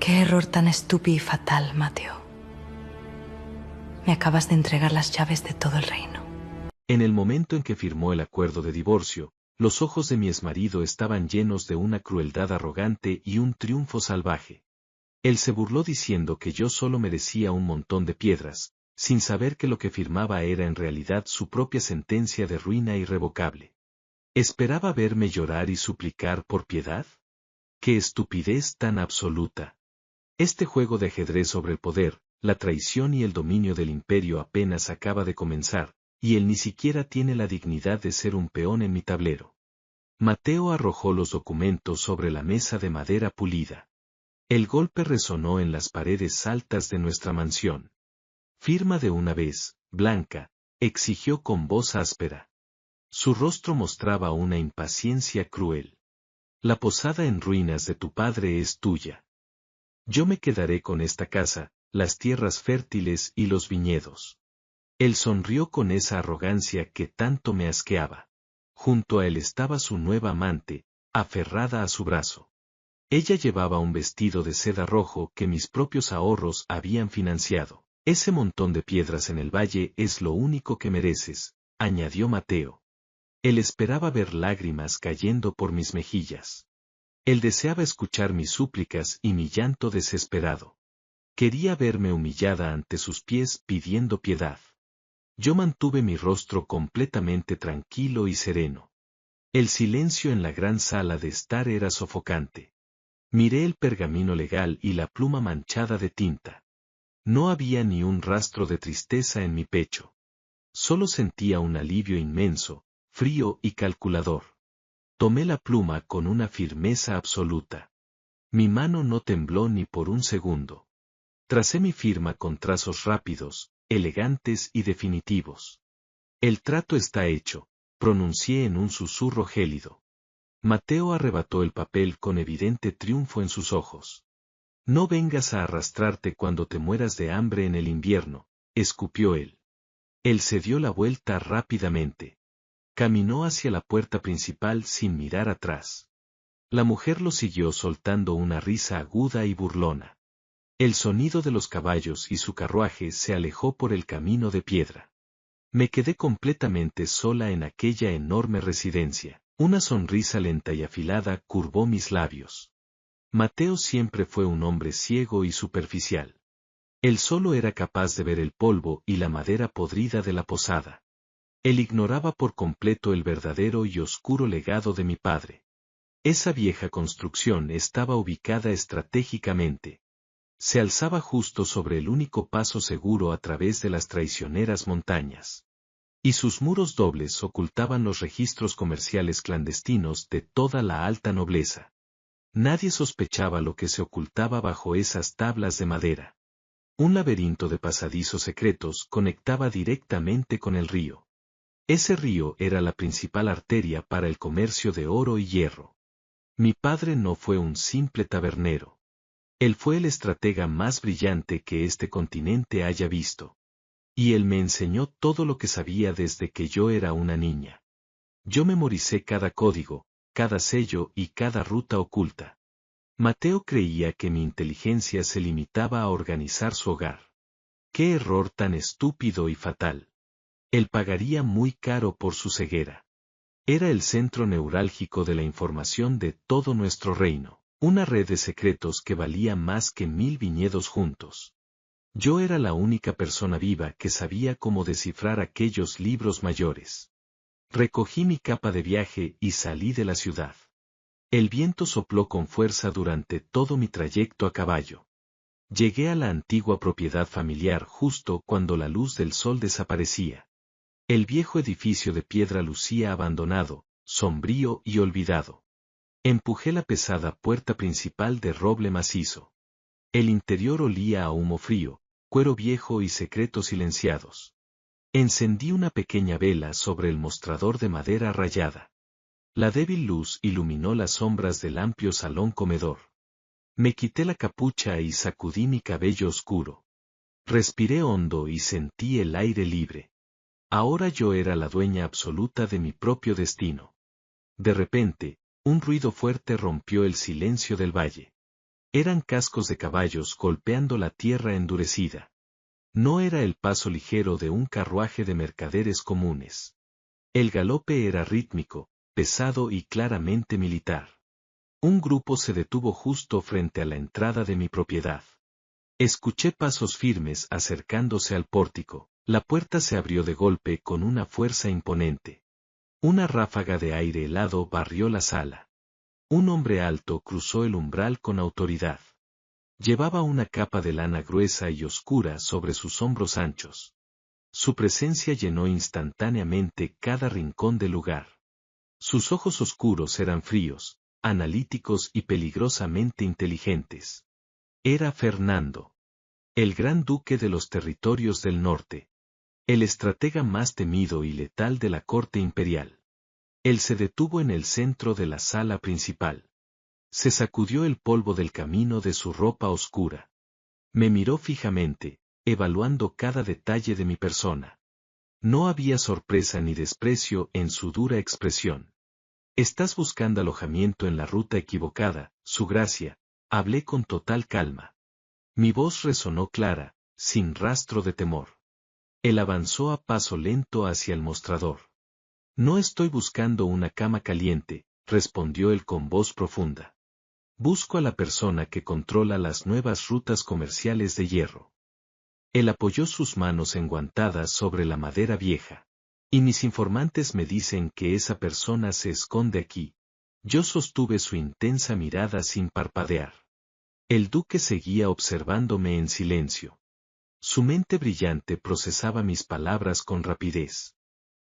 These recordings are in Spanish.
Qué error tan estúpido y fatal, Mateo. Me acabas de entregar las llaves de todo el reino. En el momento en que firmó el acuerdo de divorcio, los ojos de mi exmarido estaban llenos de una crueldad arrogante y un triunfo salvaje. Él se burló diciendo que yo solo merecía un montón de piedras, sin saber que lo que firmaba era en realidad su propia sentencia de ruina irrevocable. ¿Esperaba verme llorar y suplicar por piedad? ¡Qué estupidez tan absoluta! Este juego de ajedrez sobre el poder, la traición y el dominio del imperio apenas acaba de comenzar, y él ni siquiera tiene la dignidad de ser un peón en mi tablero. Mateo arrojó los documentos sobre la mesa de madera pulida. El golpe resonó en las paredes altas de nuestra mansión. Firma de una vez, Blanca, exigió con voz áspera. Su rostro mostraba una impaciencia cruel. La posada en ruinas de tu padre es tuya. Yo me quedaré con esta casa, las tierras fértiles y los viñedos. Él sonrió con esa arrogancia que tanto me asqueaba. Junto a él estaba su nueva amante, aferrada a su brazo. Ella llevaba un vestido de seda rojo que mis propios ahorros habían financiado. Ese montón de piedras en el valle es lo único que mereces, añadió Mateo. Él esperaba ver lágrimas cayendo por mis mejillas. Él deseaba escuchar mis súplicas y mi llanto desesperado. Quería verme humillada ante sus pies pidiendo piedad. Yo mantuve mi rostro completamente tranquilo y sereno. El silencio en la gran sala de estar era sofocante. Miré el pergamino legal y la pluma manchada de tinta. No había ni un rastro de tristeza en mi pecho. Solo sentía un alivio inmenso, frío y calculador. Tomé la pluma con una firmeza absoluta. Mi mano no tembló ni por un segundo. Tracé mi firma con trazos rápidos, elegantes y definitivos. El trato está hecho, pronuncié en un susurro gélido. Mateo arrebató el papel con evidente triunfo en sus ojos. No vengas a arrastrarte cuando te mueras de hambre en el invierno, escupió él. Él se dio la vuelta rápidamente. Caminó hacia la puerta principal sin mirar atrás. La mujer lo siguió soltando una risa aguda y burlona. El sonido de los caballos y su carruaje se alejó por el camino de piedra. Me quedé completamente sola en aquella enorme residencia. Una sonrisa lenta y afilada curvó mis labios. Mateo siempre fue un hombre ciego y superficial. Él solo era capaz de ver el polvo y la madera podrida de la posada. Él ignoraba por completo el verdadero y oscuro legado de mi padre. Esa vieja construcción estaba ubicada estratégicamente. Se alzaba justo sobre el único paso seguro a través de las traicioneras montañas. Y sus muros dobles ocultaban los registros comerciales clandestinos de toda la alta nobleza. Nadie sospechaba lo que se ocultaba bajo esas tablas de madera. Un laberinto de pasadizos secretos conectaba directamente con el río. Ese río era la principal arteria para el comercio de oro y hierro. Mi padre no fue un simple tabernero. Él fue el estratega más brillante que este continente haya visto. Y él me enseñó todo lo que sabía desde que yo era una niña. Yo memoricé cada código, cada sello y cada ruta oculta. Mateo creía que mi inteligencia se limitaba a organizar su hogar. ¡Qué error tan estúpido y fatal! Él pagaría muy caro por su ceguera. Era el centro neurálgico de la información de todo nuestro reino, una red de secretos que valía más que 1000 viñedos juntos. Yo era la única persona viva que sabía cómo descifrar aquellos libros mayores. Recogí mi capa de viaje y salí de la ciudad. El viento sopló con fuerza durante todo mi trayecto a caballo. Llegué a la antigua propiedad familiar justo cuando la luz del sol desaparecía. El viejo edificio de piedra lucía abandonado, sombrío y olvidado. Empujé la pesada puerta principal de roble macizo. El interior olía a humo frío, cuero viejo y secretos silenciados. Encendí una pequeña vela sobre el mostrador de madera rayada. La débil luz iluminó las sombras del amplio salón comedor. Me quité la capucha y sacudí mi cabello oscuro. Respiré hondo y sentí el aire libre. Ahora yo era la dueña absoluta de mi propio destino. De repente, un ruido fuerte rompió el silencio del valle. Eran cascos de caballos golpeando la tierra endurecida. No era el paso ligero de un carruaje de mercaderes comunes. El galope era rítmico, pesado y claramente militar. Un grupo se detuvo justo frente a la entrada de mi propiedad. Escuché pasos firmes acercándose al pórtico. La puerta se abrió de golpe con una fuerza imponente. Una ráfaga de aire helado barrió la sala. Un hombre alto cruzó el umbral con autoridad. Llevaba una capa de lana gruesa y oscura sobre sus hombros anchos. Su presencia llenó instantáneamente cada rincón del lugar. Sus ojos oscuros eran fríos, analíticos y peligrosamente inteligentes. Era Fernando, el gran duque de los territorios del norte. El estratega más temido y letal de la corte imperial. Él se detuvo en el centro de la sala principal. Se sacudió el polvo del camino de su ropa oscura. Me miró fijamente, evaluando cada detalle de mi persona. No había sorpresa ni desprecio en su dura expresión. Estás buscando alojamiento en la ruta equivocada, su gracia, hablé con total calma. Mi voz resonó clara, sin rastro de temor. Él avanzó a paso lento hacia el mostrador. No estoy buscando una cama caliente, respondió él con voz profunda. Busco a la persona que controla las nuevas rutas comerciales de hierro. Él apoyó sus manos enguantadas sobre la madera vieja. Y mis informantes me dicen que esa persona se esconde aquí. Yo sostuve su intensa mirada sin parpadear. El duque seguía observándome en silencio. Su mente brillante procesaba mis palabras con rapidez.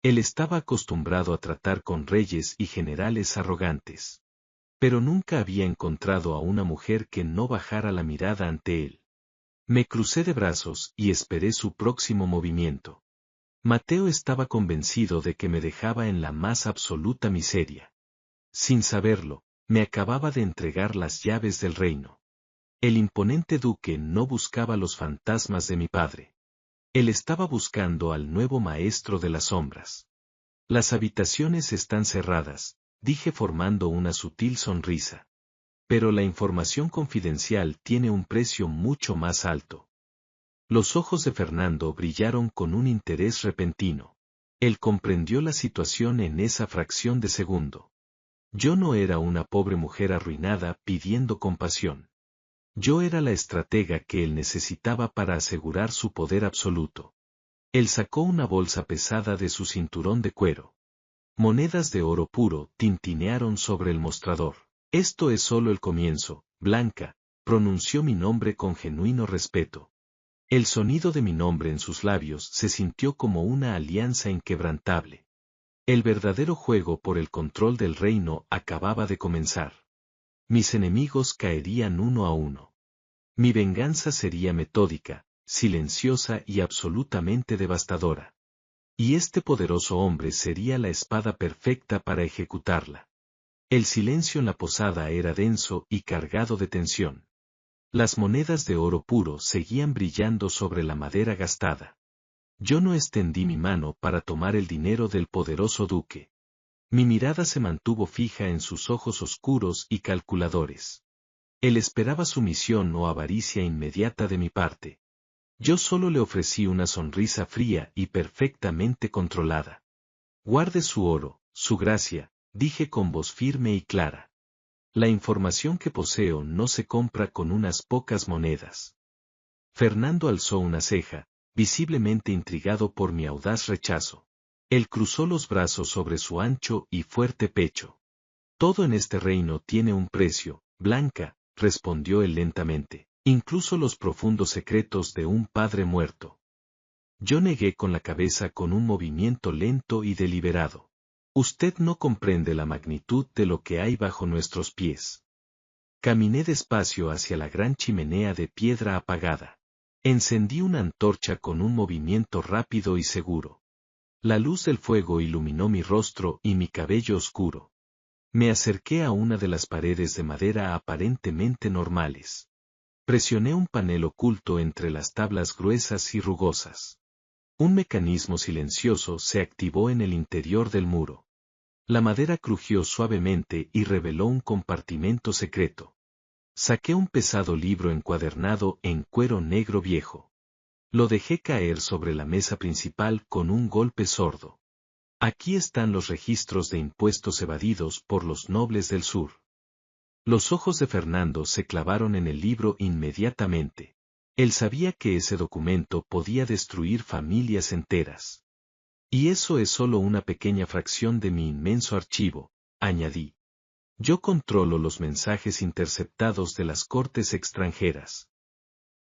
Él estaba acostumbrado a tratar con reyes y generales arrogantes. Pero nunca había encontrado a una mujer que no bajara la mirada ante él. Me crucé de brazos y esperé su próximo movimiento. Mateo estaba convencido de que me dejaba en la más absoluta miseria. Sin saberlo, me acababa de entregar las llaves del reino. El imponente duque no buscaba los fantasmas de mi padre. Él estaba buscando al nuevo maestro de las sombras. Las habitaciones están cerradas, dije formando una sutil sonrisa. Pero la información confidencial tiene un precio mucho más alto. Los ojos de Fernando brillaron con un interés repentino. Él comprendió la situación en esa fracción de segundo. Yo no era una pobre mujer arruinada pidiendo compasión. Yo era la estratega que él necesitaba para asegurar su poder absoluto. Él sacó una bolsa pesada de su cinturón de cuero. Monedas de oro puro tintinearon sobre el mostrador. Esto es solo el comienzo, Blanca, pronunció mi nombre con genuino respeto. El sonido de mi nombre en sus labios se sintió como una alianza inquebrantable. El verdadero juego por el control del reino acababa de comenzar. Mis enemigos caerían uno a uno. Mi venganza sería metódica, silenciosa y absolutamente devastadora. Y este poderoso hombre sería la espada perfecta para ejecutarla. El silencio en la posada era denso y cargado de tensión. Las monedas de oro puro seguían brillando sobre la madera gastada. Yo no extendí mi mano para tomar el dinero del poderoso duque. Mi mirada se mantuvo fija en sus ojos oscuros y calculadores. Él esperaba sumisión o avaricia inmediata de mi parte. Yo solo le ofrecí una sonrisa fría y perfectamente controlada. Guarde su oro, su gracia, dije con voz firme y clara. La información que poseo no se compra con unas pocas monedas. Fernando alzó una ceja, visiblemente intrigado por mi audaz rechazo. Él cruzó los brazos sobre su ancho y fuerte pecho. Todo en este reino tiene un precio, Blanca, respondió él lentamente, incluso los profundos secretos de un padre muerto. Yo negué con la cabeza con un movimiento lento y deliberado. Usted no comprende la magnitud de lo que hay bajo nuestros pies. Caminé despacio hacia la gran chimenea de piedra apagada. Encendí una antorcha con un movimiento rápido y seguro. La luz del fuego iluminó mi rostro y mi cabello oscuro. Me acerqué a una de las paredes de madera aparentemente normales. Presioné un panel oculto entre las tablas gruesas y rugosas. Un mecanismo silencioso se activó en el interior del muro. La madera crujió suavemente y reveló un compartimento secreto. Saqué un pesado libro encuadernado en cuero negro viejo. Lo dejé caer sobre la mesa principal con un golpe sordo. Aquí están los registros de impuestos evadidos por los nobles del sur. Los ojos de Fernando se clavaron en el libro inmediatamente. Él sabía que ese documento podía destruir familias enteras. Y eso es solo una pequeña fracción de mi inmenso archivo, añadí. Yo controlo los mensajes interceptados de las cortes extranjeras.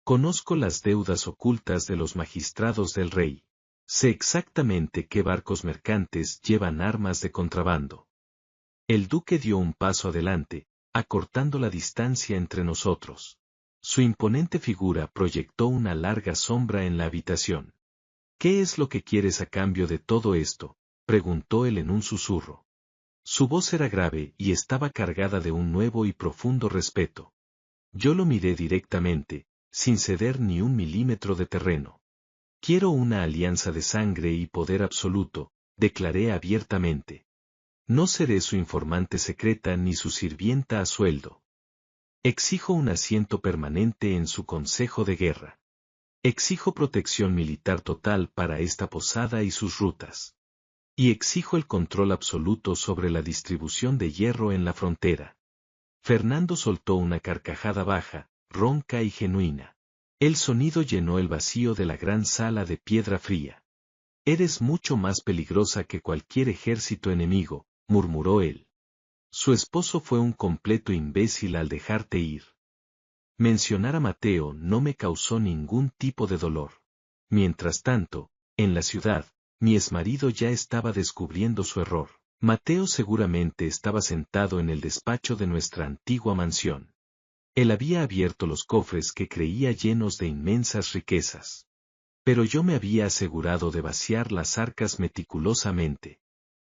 Conozco las deudas ocultas de los magistrados del rey. Sé exactamente qué barcos mercantes llevan armas de contrabando. El duque dio un paso adelante, acortando la distancia entre nosotros. Su imponente figura proyectó una larga sombra en la habitación. ¿Qué es lo que quieres a cambio de todo esto?, preguntó él en un susurro. Su voz era grave y estaba cargada de un nuevo y profundo respeto. Yo lo miré directamente, sin ceder ni un milímetro de terreno. Quiero una alianza de sangre y poder absoluto, declaré abiertamente. No seré su informante secreta ni su sirvienta a sueldo. Exijo un asiento permanente en su consejo de guerra. Exijo protección militar total para esta posada y sus rutas. Y exijo el control absoluto sobre la distribución de hierro en la frontera. Fernando soltó una carcajada baja, ronca y genuina. El sonido llenó el vacío de la gran sala de piedra fría. Eres mucho más peligrosa que cualquier ejército enemigo, murmuró él. Su esposo fue un completo imbécil al dejarte ir. Mencionar a Mateo no me causó ningún tipo de dolor. Mientras tanto, en la ciudad, mi exmarido ya estaba descubriendo su error. Mateo seguramente estaba sentado en el despacho de nuestra antigua mansión. Él había abierto los cofres que creía llenos de inmensas riquezas. Pero yo me había asegurado de vaciar las arcas meticulosamente.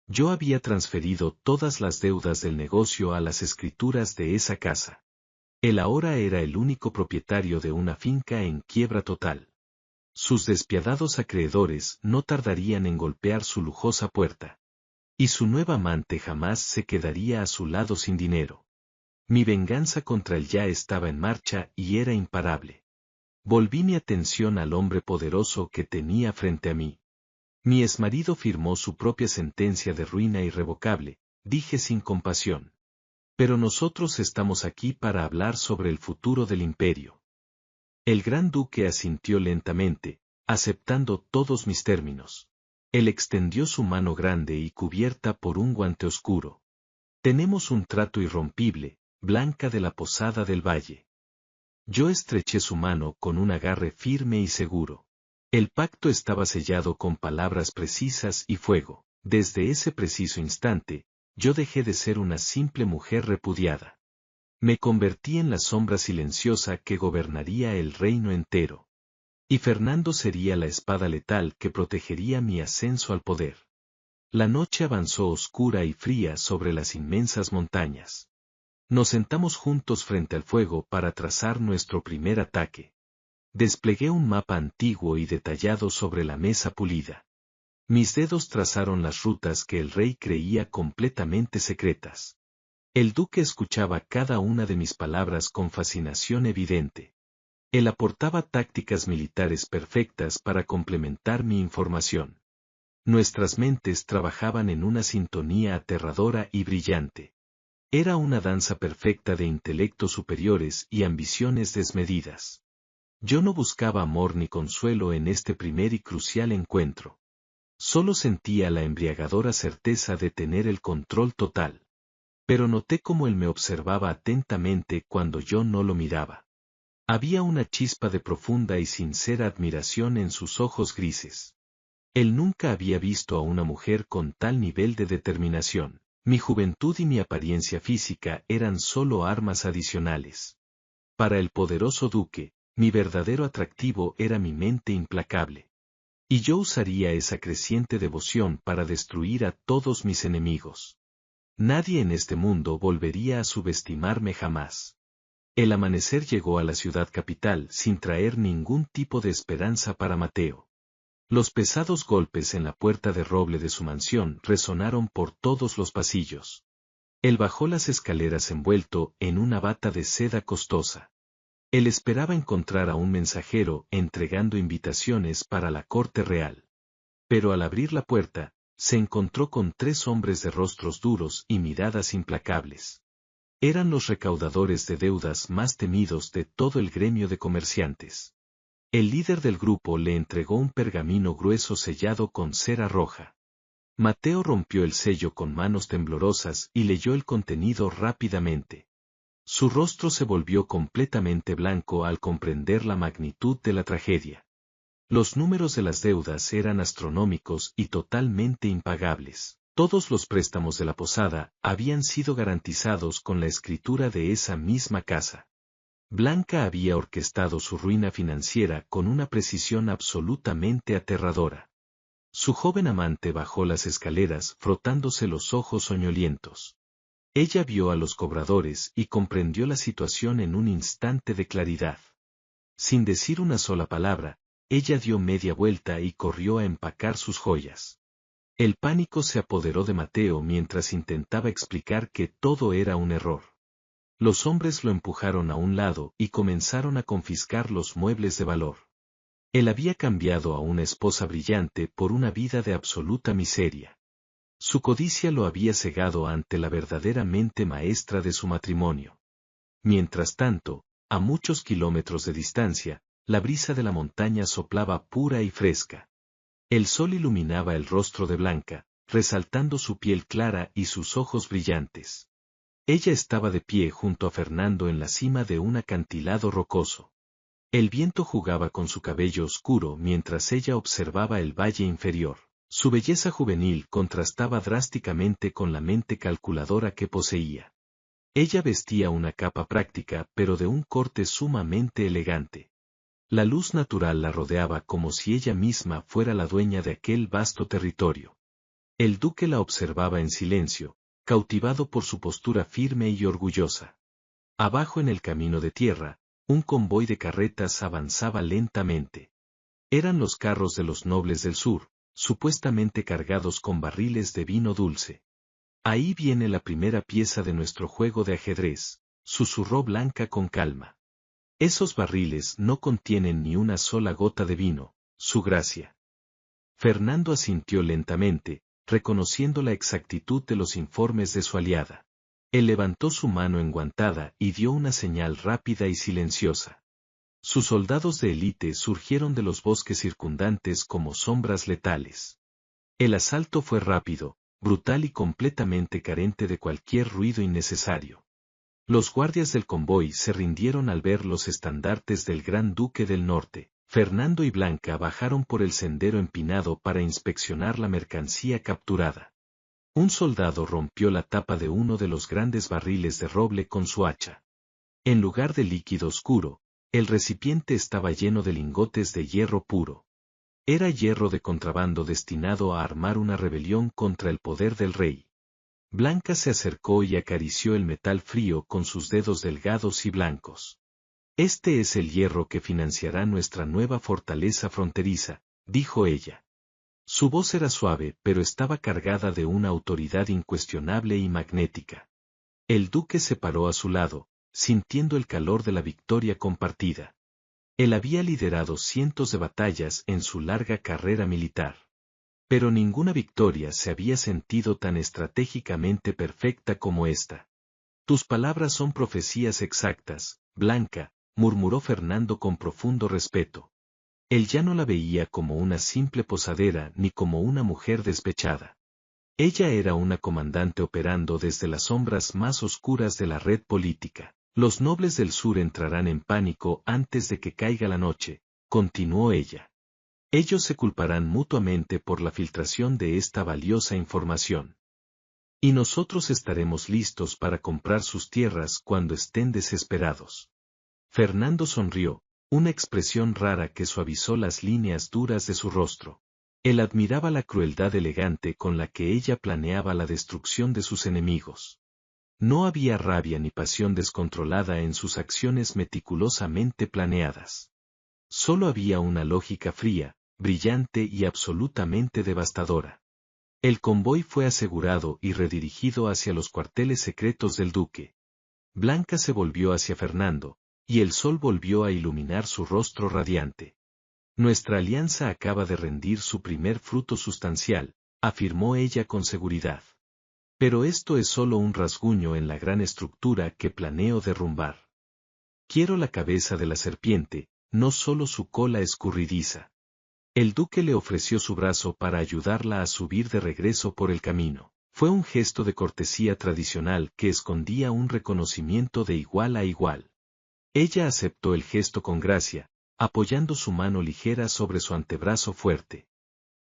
Yo había transferido todas las deudas del negocio a las escrituras de esa casa. Él ahora era el único propietario de una finca en quiebra total. Sus despiadados acreedores no tardarían en golpear su lujosa puerta. Y su nueva amante jamás se quedaría a su lado sin dinero. Mi venganza contra él ya estaba en marcha y era imparable. Volví mi atención al hombre poderoso que tenía frente a mí. Mi exmarido firmó su propia sentencia de ruina irrevocable, dije sin compasión. Pero nosotros estamos aquí para hablar sobre el futuro del imperio. El gran duque asintió lentamente, aceptando todos mis términos. Él extendió su mano grande y cubierta por un guante oscuro. Tenemos un trato irrompible, Blanca de la Posada del Valle. Yo estreché su mano con un agarre firme y seguro. El pacto estaba sellado con palabras precisas y fuego. Desde ese preciso instante, yo dejé de ser una simple mujer repudiada. Me convertí en la sombra silenciosa que gobernaría el reino entero. Y Fernando sería la espada letal que protegería mi ascenso al poder. La noche avanzó oscura y fría sobre las inmensas montañas. Nos sentamos juntos frente al fuego para trazar nuestro primer ataque. Desplegué un mapa antiguo y detallado sobre la mesa pulida. Mis dedos trazaron las rutas que el rey creía completamente secretas. El duque escuchaba cada una de mis palabras con fascinación evidente. Él aportaba tácticas militares perfectas para complementar mi información. Nuestras mentes trabajaban en una sintonía aterradora y brillante. Era una danza perfecta de intelectos superiores y ambiciones desmedidas. Yo no buscaba amor ni consuelo en este primer y crucial encuentro. Solo sentía la embriagadora certeza de tener el control total. Pero noté cómo él me observaba atentamente cuando yo no lo miraba. Había una chispa de profunda y sincera admiración en sus ojos grises. Él nunca había visto a una mujer con tal nivel de determinación. Mi juventud y mi apariencia física eran solo armas adicionales. Para el poderoso duque, mi verdadero atractivo era mi mente implacable. Y yo usaría esa creciente devoción para destruir a todos mis enemigos. Nadie en este mundo volvería a subestimarme jamás. El amanecer llegó a la ciudad capital sin traer ningún tipo de esperanza para Mateo. Los pesados golpes en la puerta de roble de su mansión resonaron por todos los pasillos. Él bajó las escaleras envuelto en una bata de seda costosa. Él esperaba encontrar a un mensajero entregando invitaciones para la corte real. Pero al abrir la puerta, se encontró con 3 hombres de rostros duros y miradas implacables. Eran los recaudadores de deudas más temidos de todo el gremio de comerciantes. El líder del grupo le entregó un pergamino grueso sellado con cera roja. Mateo rompió el sello con manos temblorosas y leyó el contenido rápidamente. Su rostro se volvió completamente blanco al comprender la magnitud de la tragedia. Los números de las deudas eran astronómicos y totalmente impagables. Todos los préstamos de la posada habían sido garantizados con la escritura de esa misma casa. Blanca había orquestado su ruina financiera con una precisión absolutamente aterradora. Su joven amante bajó las escaleras frotándose los ojos soñolientos. Ella vio a los cobradores y comprendió la situación en un instante de claridad. Sin decir una sola palabra, ella dio media vuelta y corrió a empacar sus joyas. El pánico se apoderó de Mateo mientras intentaba explicar que todo era un error. Los hombres lo empujaron a un lado y comenzaron a confiscar los muebles de valor. Él había cambiado a una esposa brillante por una vida de absoluta miseria. Su codicia lo había cegado ante la verdadera mente maestra de su matrimonio. Mientras tanto, a muchos kilómetros de distancia, la brisa de la montaña soplaba pura y fresca. El sol iluminaba el rostro de Blanca, resaltando su piel clara y sus ojos brillantes. Ella estaba de pie junto a Fernando en la cima de un acantilado rocoso. El viento jugaba con su cabello oscuro mientras ella observaba el valle inferior. Su belleza juvenil contrastaba drásticamente con la mente calculadora que poseía. Ella vestía una capa práctica pero de un corte sumamente elegante. La luz natural la rodeaba como si ella misma fuera la dueña de aquel vasto territorio. El duque la observaba en silencio, cautivado por su postura firme y orgullosa. Abajo en el camino de tierra, un convoy de carretas avanzaba lentamente. Eran los carros de los nobles del sur, supuestamente cargados con barriles de vino dulce. Ahí viene la primera pieza de nuestro juego de ajedrez, susurró Blanca con calma. Esos barriles no contienen ni una sola gota de vino, su gracia. Fernando asintió lentamente, reconociendo la exactitud de los informes de su aliada. Él levantó su mano enguantada y dio una señal rápida y silenciosa. Sus soldados de élite surgieron de los bosques circundantes como sombras letales. El asalto fue rápido, brutal y completamente carente de cualquier ruido innecesario. Los guardias del convoy se rindieron al ver los estandartes del Gran Duque del Norte. Fernando y Blanca bajaron por el sendero empinado para inspeccionar la mercancía capturada. Un soldado rompió la tapa de uno de los grandes barriles de roble con su hacha. En lugar de líquido oscuro, el recipiente estaba lleno de lingotes de hierro puro. Era hierro de contrabando destinado a armar una rebelión contra el poder del rey. Blanca se acercó y acarició el metal frío con sus dedos delgados y blancos. Este es el hierro que financiará nuestra nueva fortaleza fronteriza, dijo ella. Su voz era suave pero estaba cargada de una autoridad incuestionable y magnética. El duque se paró a su lado, sintiendo el calor de la victoria compartida. Él había liderado cientos de batallas en su larga carrera militar. Pero ninguna victoria se había sentido tan estratégicamente perfecta como esta. Tus palabras son profecías exactas, Blanca, murmuró Fernando con profundo respeto. Él ya no la veía como una simple posadera ni como una mujer despechada. Ella era una comandante operando desde las sombras más oscuras de la red política. Los nobles del sur entrarán en pánico antes de que caiga la noche, continuó ella. Ellos se culparán mutuamente por la filtración de esta valiosa información. Y nosotros estaremos listos para comprar sus tierras cuando estén desesperados. Fernando sonrió, una expresión rara que suavizó las líneas duras de su rostro. Él admiraba la crueldad elegante con la que ella planeaba la destrucción de sus enemigos. No había rabia ni pasión descontrolada en sus acciones meticulosamente planeadas. Solo había una lógica fría, brillante y absolutamente devastadora. El convoy fue asegurado y redirigido hacia los cuarteles secretos del duque. Blanca se volvió hacia Fernando, y el sol volvió a iluminar su rostro radiante. Nuestra alianza acaba de rendir su primer fruto sustancial, afirmó ella con seguridad. Pero esto es solo un rasguño en la gran estructura que planeo derrumbar. Quiero la cabeza de la serpiente, no solo su cola escurridiza. El duque le ofreció su brazo para ayudarla a subir de regreso por el camino. Fue un gesto de cortesía tradicional que escondía un reconocimiento de igual a igual. Ella aceptó el gesto con gracia, apoyando su mano ligera sobre su antebrazo fuerte.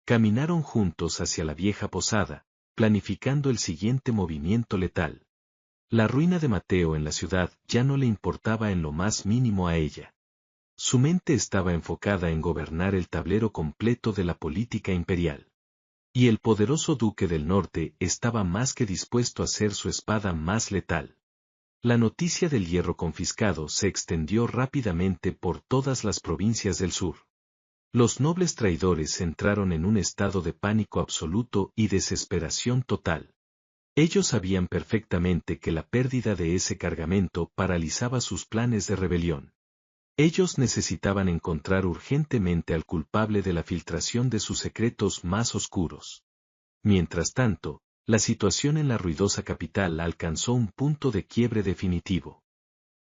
Caminaron juntos hacia la vieja posada, planificando el siguiente movimiento letal. La ruina de Mateo en la ciudad ya no le importaba en lo más mínimo a ella. Su mente estaba enfocada en gobernar el tablero completo de la política imperial. Y el poderoso duque del norte estaba más que dispuesto a ser su espada más letal. La noticia del hierro confiscado se extendió rápidamente por todas las provincias del sur. Los nobles traidores entraron en un estado de pánico absoluto y desesperación total. Ellos sabían perfectamente que la pérdida de ese cargamento paralizaba sus planes de rebelión. Ellos necesitaban encontrar urgentemente al culpable de la filtración de sus secretos más oscuros. Mientras tanto, la situación en la ruidosa capital alcanzó un punto de quiebre definitivo.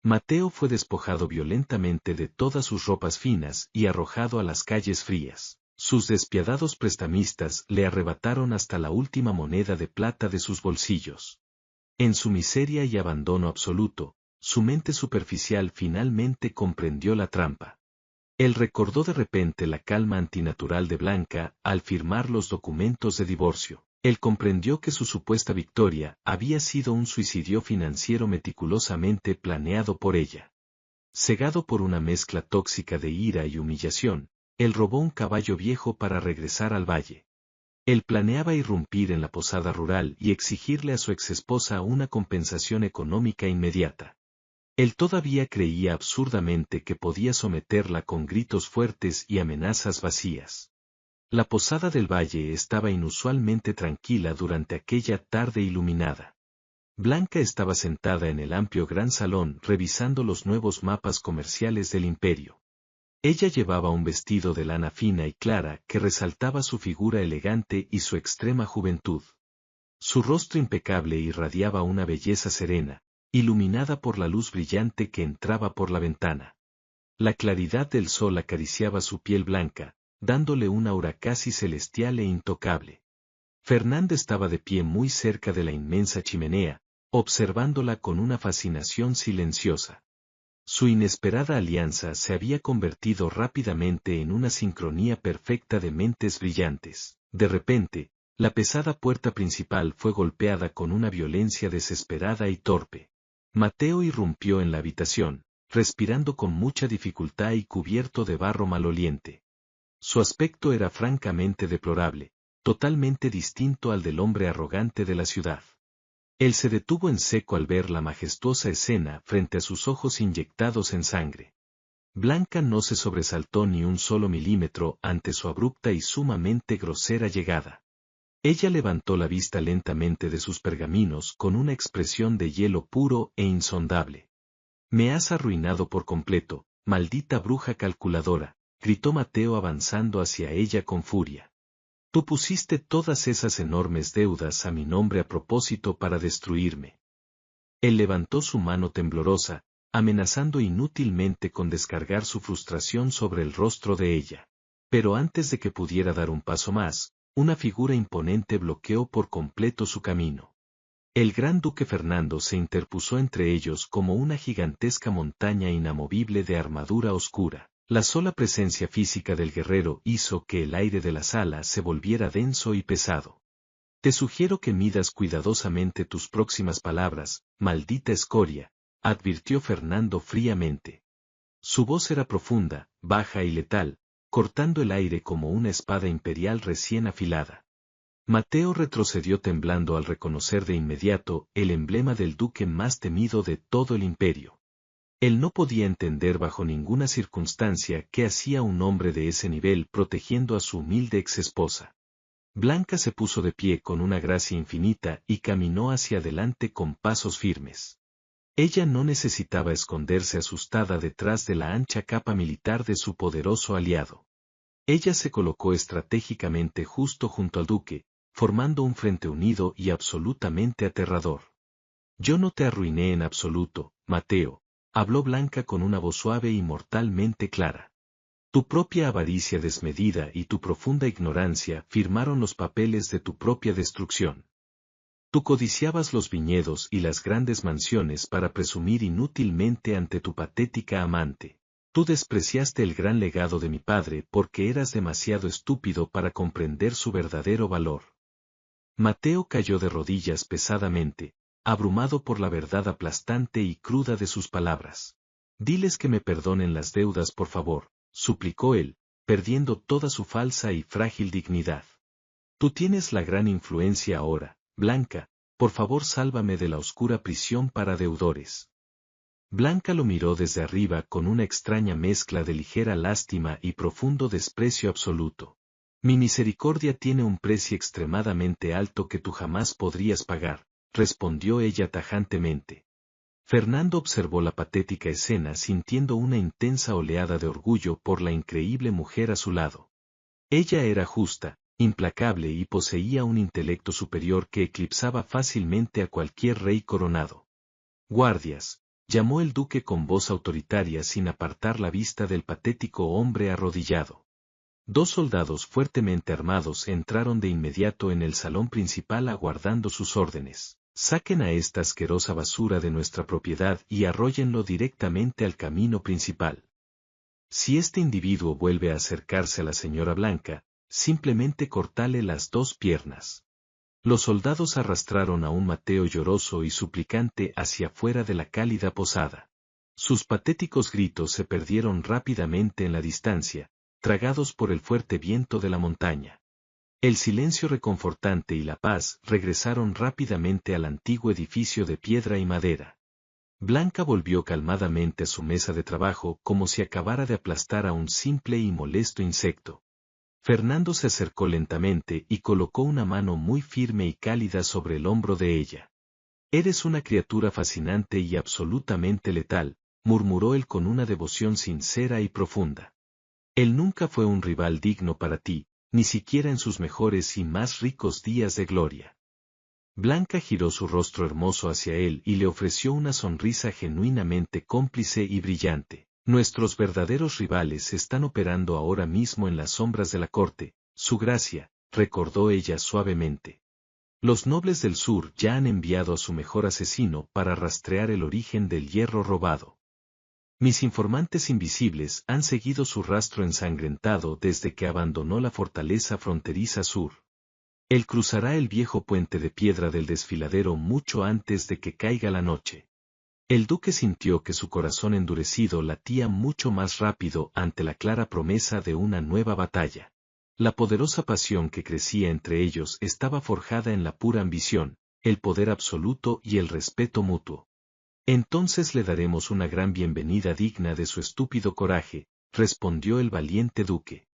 Mateo fue despojado violentamente de todas sus ropas finas y arrojado a las calles frías. Sus despiadados prestamistas le arrebataron hasta la última moneda de plata de sus bolsillos. En su miseria y abandono absoluto, su mente superficial finalmente comprendió la trampa. Él recordó de repente la calma antinatural de Blanca al firmar los documentos de divorcio. Él comprendió que su supuesta victoria había sido un suicidio financiero meticulosamente planeado por ella. Cegado por una mezcla tóxica de ira y humillación, él robó un caballo viejo para regresar al valle. Él planeaba irrumpir en la posada rural y exigirle a su exesposa una compensación económica inmediata. Él todavía creía absurdamente que podía someterla con gritos fuertes y amenazas vacías. La posada del valle estaba inusualmente tranquila durante aquella tarde iluminada. Blanca estaba sentada en el amplio gran salón revisando los nuevos mapas comerciales del imperio. Ella llevaba un vestido de lana fina y clara que resaltaba su figura elegante y su extrema juventud. Su rostro impecable irradiaba una belleza serena, iluminada por la luz brillante que entraba por la ventana. La claridad del sol acariciaba su piel blanca, dándole un aura casi celestial e intocable. Fernando estaba de pie muy cerca de la inmensa chimenea, observándola con una fascinación silenciosa. Su inesperada alianza se había convertido rápidamente en una sincronía perfecta de mentes brillantes. De repente, la pesada puerta principal fue golpeada con una violencia desesperada y torpe. Mateo irrumpió en la habitación, respirando con mucha dificultad y cubierto de barro maloliente. Su aspecto era francamente deplorable, totalmente distinto al del hombre arrogante de la ciudad. Él se detuvo en seco al ver la majestuosa escena frente a sus ojos inyectados en sangre. Blanca no se sobresaltó ni un solo milímetro ante su abrupta y sumamente grosera llegada. Ella levantó la vista lentamente de sus pergaminos con una expresión de hielo puro e insondable. «Me has arruinado por completo, maldita bruja calculadora», gritó Mateo avanzando hacia ella con furia. «Tú pusiste todas esas enormes deudas a mi nombre a propósito para destruirme». Él levantó su mano temblorosa, amenazando inútilmente con descargar su frustración sobre el rostro de ella. Pero antes de que pudiera dar un paso más, una figura imponente bloqueó por completo su camino. El gran duque Fernando se interpuso entre ellos como una gigantesca montaña inamovible de armadura oscura. La sola presencia física del guerrero hizo que el aire de la sala se volviera denso y pesado. «Te sugiero que midas cuidadosamente tus próximas palabras, maldita escoria», advirtió Fernando fríamente. Su voz era profunda, baja y letal, cortando el aire como una espada imperial recién afilada. Mateo retrocedió temblando al reconocer de inmediato el emblema del duque más temido de todo el imperio. Él no podía entender bajo ninguna circunstancia qué hacía un hombre de ese nivel protegiendo a su humilde exesposa. Blanca se puso de pie con una gracia infinita y caminó hacia adelante con pasos firmes. Ella no necesitaba esconderse asustada detrás de la ancha capa militar de su poderoso aliado. Ella se colocó estratégicamente justo junto al duque, formando un frente unido y absolutamente aterrador. Yo no te arruiné en absoluto, Mateo, habló Blanca con una voz suave y mortalmente clara. Tu propia avaricia desmedida y tu profunda ignorancia firmaron los papeles de tu propia destrucción. Tú codiciabas los viñedos y las grandes mansiones para presumir inútilmente ante tu patética amante. Tú despreciaste el gran legado de mi padre porque eras demasiado estúpido para comprender su verdadero valor. Mateo cayó de rodillas pesadamente, abrumado por la verdad aplastante y cruda de sus palabras. Diles que me perdonen las deudas, por favor, suplicó él, perdiendo toda su falsa y frágil dignidad. Tú tienes la gran influencia ahora, Blanca, por favor sálvame de la oscura prisión para deudores. Blanca lo miró desde arriba con una extraña mezcla de ligera lástima y profundo desprecio absoluto. Mi misericordia tiene un precio extremadamente alto que tú jamás podrías pagar, respondió ella tajantemente. Fernando observó la patética escena sintiendo una intensa oleada de orgullo por la increíble mujer a su lado. Ella era justa, implacable y poseía un intelecto superior que eclipsaba fácilmente a cualquier rey coronado. Guardias, llamó el duque con voz autoritaria sin apartar la vista del patético hombre arrodillado. 2 soldados fuertemente armados entraron de inmediato en el salón principal aguardando sus órdenes. Saquen a esta asquerosa basura de nuestra propiedad y arróllenlo directamente al camino principal. Si este individuo vuelve a acercarse a la señora Blanca, simplemente cortale las 2 piernas. Los soldados arrastraron a un Mateo lloroso y suplicante hacia fuera de la cálida posada. Sus patéticos gritos se perdieron rápidamente en la distancia, tragados por el fuerte viento de la montaña. El silencio reconfortante y la paz regresaron rápidamente al antiguo edificio de piedra y madera. Blanca volvió calmadamente a su mesa de trabajo como si acabara de aplastar a un simple y molesto insecto. Fernando se acercó lentamente y colocó una mano muy firme y cálida sobre el hombro de ella. Eres una criatura fascinante y absolutamente letal, murmuró él con una devoción sincera y profunda. Él nunca fue un rival digno para ti, ni siquiera en sus mejores y más ricos días de gloria. Blanca giró su rostro hermoso hacia él y le ofreció una sonrisa genuinamente cómplice y brillante. Nuestros verdaderos rivales están operando ahora mismo en las sombras de la corte, su gracia, recordó ella suavemente. Los nobles del sur ya han enviado a su mejor asesino para rastrear el origen del hierro robado. Mis informantes invisibles han seguido su rastro ensangrentado desde que abandonó la fortaleza fronteriza sur. Él cruzará el viejo puente de piedra del desfiladero mucho antes de que caiga la noche. El duque sintió que su corazón endurecido latía mucho más rápido ante la clara promesa de una nueva batalla. La poderosa pasión que crecía entre ellos estaba forjada en la pura ambición, el poder absoluto y el respeto mutuo. Entonces le daremos una gran bienvenida digna de su estúpido coraje, respondió el valiente duque.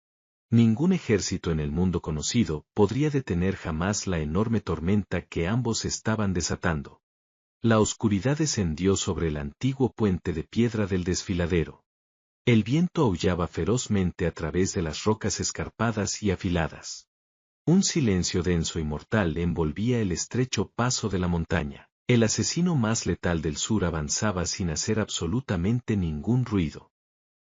Ningún ejército en el mundo conocido podría detener jamás la enorme tormenta que ambos estaban desatando. La oscuridad descendió sobre el antiguo puente de piedra del desfiladero. El viento aullaba ferozmente a través de las rocas escarpadas y afiladas. Un silencio denso y mortal envolvía el estrecho paso de la montaña. El asesino más letal del sur avanzaba sin hacer absolutamente ningún ruido.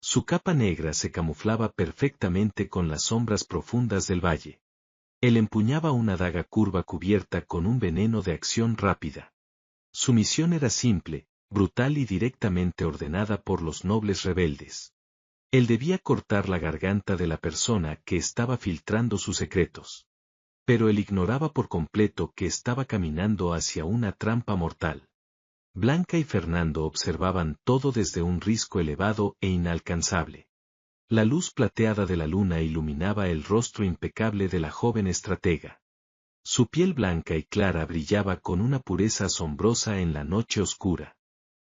Su capa negra se camuflaba perfectamente con las sombras profundas del valle. Él empuñaba una daga curva cubierta con un veneno de acción rápida. Su misión era simple, brutal y directamente ordenada por los nobles rebeldes. Él debía cortar la garganta de la persona que estaba filtrando sus secretos. Pero él ignoraba por completo que estaba caminando hacia una trampa mortal. Blanca y Fernando observaban todo desde un risco elevado e inalcanzable. La luz plateada de la luna iluminaba el rostro impecable de la joven estratega. Su piel blanca y clara brillaba con una pureza asombrosa en la noche oscura.